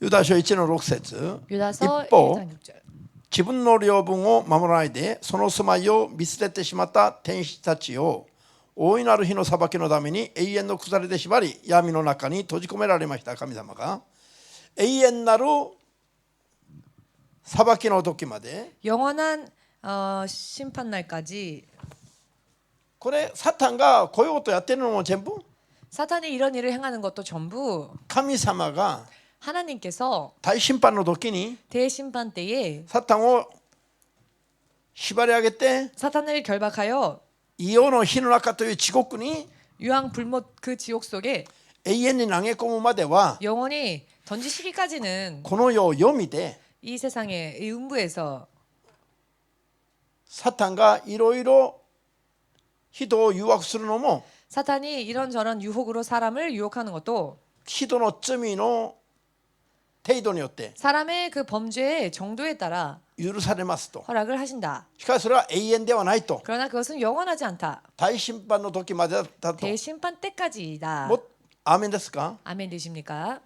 유다서1の6節 유다서 一方 1장 6절. 自分の領分を守らないでその住まいを見捨ててしまった天使たちを大いなる日の裁きのために永遠の鎖で縛り闇の中に閉じ込められました。神様が永遠なる裁きの時まで 영원한 심판 날까지 これサタンがこういうことやってるのも全部 사탄이 이런 일을 행하는 것도 전부 神様が 하나님께서 大審判の時に 대심판 때에 サタンを縛り上げて 사탄을 결박하여 異様の火の中という地獄に 유황 불못 그 지옥 속에 永遠に投げ込むまでは 영원히 던지시기까지는 この世を読みで 이 세상의 이 음부에서 サタンがいろいろ人を誘惑するのも 사탄이 이런저런 유혹으로 사람을 유혹하는 것도 人の罪の程度によって 사람의 그 범죄의 정도에 따라 許されますと。 허락을 하신다. しかしそれは永遠ではないと。 그러나 그것은 영원하지 않다. 大審判の時までだったと。 대심판 때까지이다. もアーメンですか？ 아멘 되십니까?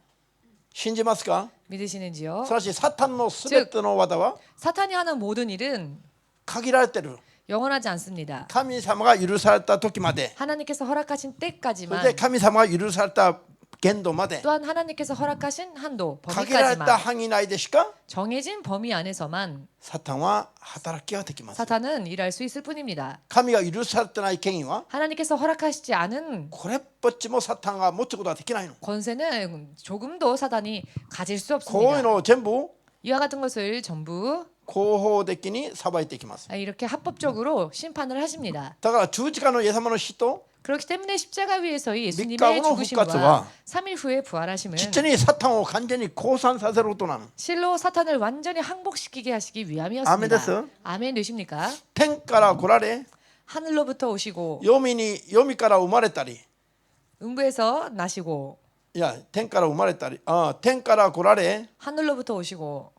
信じますか？ 믿으시는지요? すなわちサタンのすべての技は 사탄이 하는 모든 일은 限られてる。 영원하지 않습니다. 神様が許された時まで、 하나님께서 허락하신 それ 때까지만 で神様が許された限度まで 또한 하나님께서 허락하신 한도 限られた 범위까지만 範囲内でしか 정해진 범위 안에서만 サタンは働きができます。 사탄은 일할 수 있을 뿐입니다. 神が許されてない権威は 하나님께서 허락하시지 않은 これっぽっちもサタンが持つことはできないの。 권세는 조금도 사단이 가질 수 こういう 없습니다. のを全部 이와 같은 것을 전부 合法的に裁いていきます。 이렇게 합법적으로 심판을 하십니다. だから十字架のイエス様の死と 그렇기 때문에 십자가 위에서의 예수님의 밑가운의 죽으심과復活は 3일 후의 부활하심은 実にサタンを完全に降参させることなの。 실로 사탄을 완전히 항복시키게 하시기 아멘 위함이었습니다. 됐어요? 아멘 되십니까? 天から来られ 하늘로부터 오시고 黄から生まれたり 음부에서 나시고 いや天から生まれたり天から来られ 하늘로부터 오시고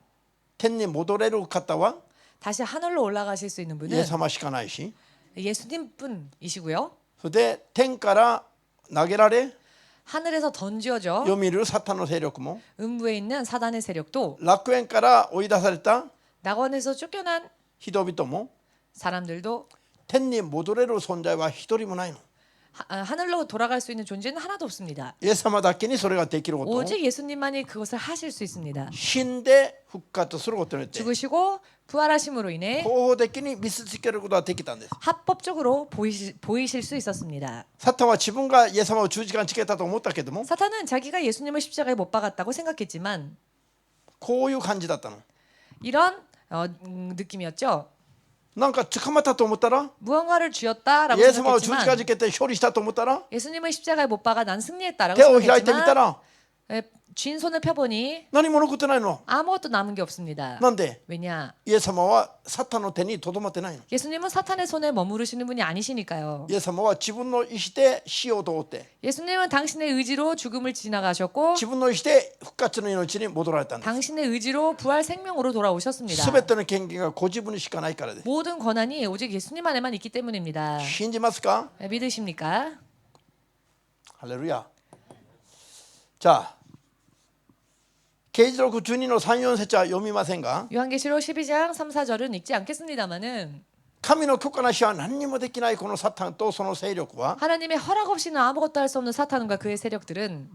天に戻れる方は 다시 하늘로 올라가실 수 있는 イエ 분은 ス様しかないし 예수님 분이시고요. それで天から投げられ 하늘에서 던지어져 読みるサタンの勢力も 음부에 있는 사단의 세력도 楽園から追い出された 낙원에서 쫓겨난 人々も 사람들도 天に戻れる存在は一人もないの。 하늘로 돌아갈 수 있는 존재는 하나도 없습니다. イエス様だけにそれができること。 오직 예수님만이 그것을 하실 수 있습니다. 死んで復活することによって 죽으시고 부활하심으로 인해 合法的に見せつけることができたんです。 합법적으로 보이실 수 있었습니다. サタンは自分がイエス様を十字架につけたと思ったけども 사탄은 자기가 예수님을 십자가에 못 박았다고 생각했지만 こういう感じだったの。 이런 느낌이었죠. なんか捕まったと思ったら 무언가를 쥐었다라고 イエス様を十字架に 생각했지만 つけて勝利したと思ったら 예수님을 십자가에 못 박아 난 승리했다라고 手を開いてみた 생각했지만 ら 쥔 손을 펴보니 何も残ってないの。 아무것도 남은 게 없습니다. なんで 왜냐? イエス様はサタンの手にとどまってないの。 예수님은 사탄의 손에 머무르시는 분이 아니시니까요. イエス様は自分の意志で死を通って 예수님은 당신의 의지로 죽음을 지나가셨고 自分の意志で復活の命に戻られたんです。 당신의 의지로 부활 생명으로 돌아오셨습니다. すべての権限がご自分にしかないからです。 모든 권한이 오직 예수님 안에만 있기 때문입니다. 信じますか？ 믿으십니까? ハレルヤ。じゃあ啓示録12の3、4節は読みませんが 요한계시록 12장 3, 4절은 읽지 않겠습니다마는 神の許可なしは何にもできないこのサタンとその勢力は 하나님의 허락 없이는 아무것도 할 수 없는 사탄과 그의 세력들은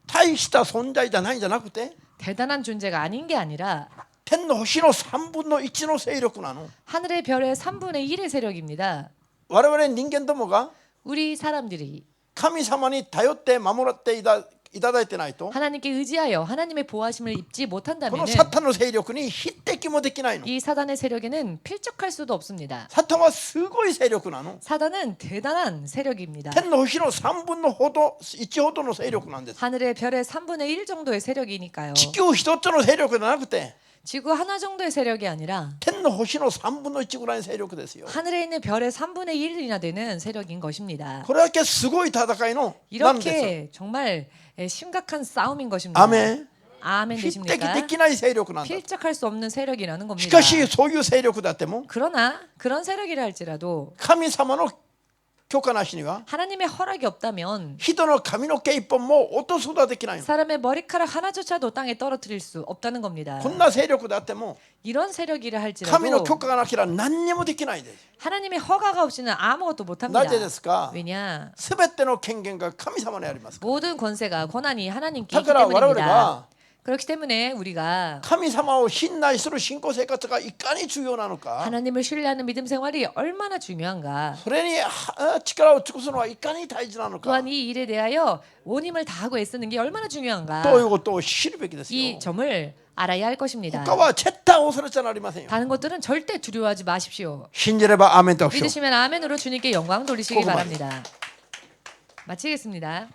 大した存在じゃないんじゃなくて 대단한 존재가 아닌 게 아니라 天の星の3分の1の勢力なの。 하늘의 별의 3분의 1의 세력입니다. 我々人間どもが 우리 사람들이 神様に頼って守っていただいてないと 하나님께 의지하여 하나님의 보호하심을 입지 こ 못한다면 のサタンの勢力に匹敵もできないの。 이 사단의 세력에는 필적할 수도 없습니다. サタンはすごい勢力なの。 사단은 대단한 세력입니다. 天の星の3分の1ほどの勢力なんです。 하늘의 별의 3분의 1 정도의 세력이니까요. 地球一つの勢力じゃなくて 지구 하나 정도의 세력이 아니라 天の星の3分の1ぐらいの勢力ですよ。 하늘에 있는 별의 3분의 1이나 되는 세력인 것입니다. これだけすごい戦いのなんです。 이렇게 정말 심각한 싸움인 것입니다. アメン。 아멘 匹敵 되십니까? できない勢力なんだ。 필적할 수 없는 세력이라는 し 겁니다. かしそういう勢力であっても 그러나 그런 세력이라 할지라도 神様の許可なしには 하나님의 허락이 없다면 人の髪の毛一本も落とすことはできないの。 사람의 머리카락 하나조차도 땅에 떨어뜨릴 수 없다는 겁니다. こんな勢力であっても 이런 세력이라 神の 할지라도 許可がなければ何にもできないです。 하나님의 허가가 없이는 아무것도 못합니다. なぜですか？ 왜냐? すべての権限が神様にありますから。 모든 권세가 권한이 하나님께 だ 있기 から我々 때문입니다. が 그렇기 때문에 우리가 神様を信頼する信仰生活がいかに重要なのか 하나님을 신뢰하는 믿음 생활이 얼마나 중요한가, それに力を尽くすのはいかに大事なのか 또한 이 일에 대하여 온 힘을 다하고 애쓰는 게 얼마나 という 중요한가, ことを知るべきですよ。 이 점을 알아야 할 것입니다. 他は絶対恐れちゃなりませんよ。 다른 것들은 절대 두려워하지 마십시오. 信じればアーメンとしよう。 믿으시면 아멘으로 주님께 영광 돌리시기 고구마. 바랍니다. 마치겠습니다.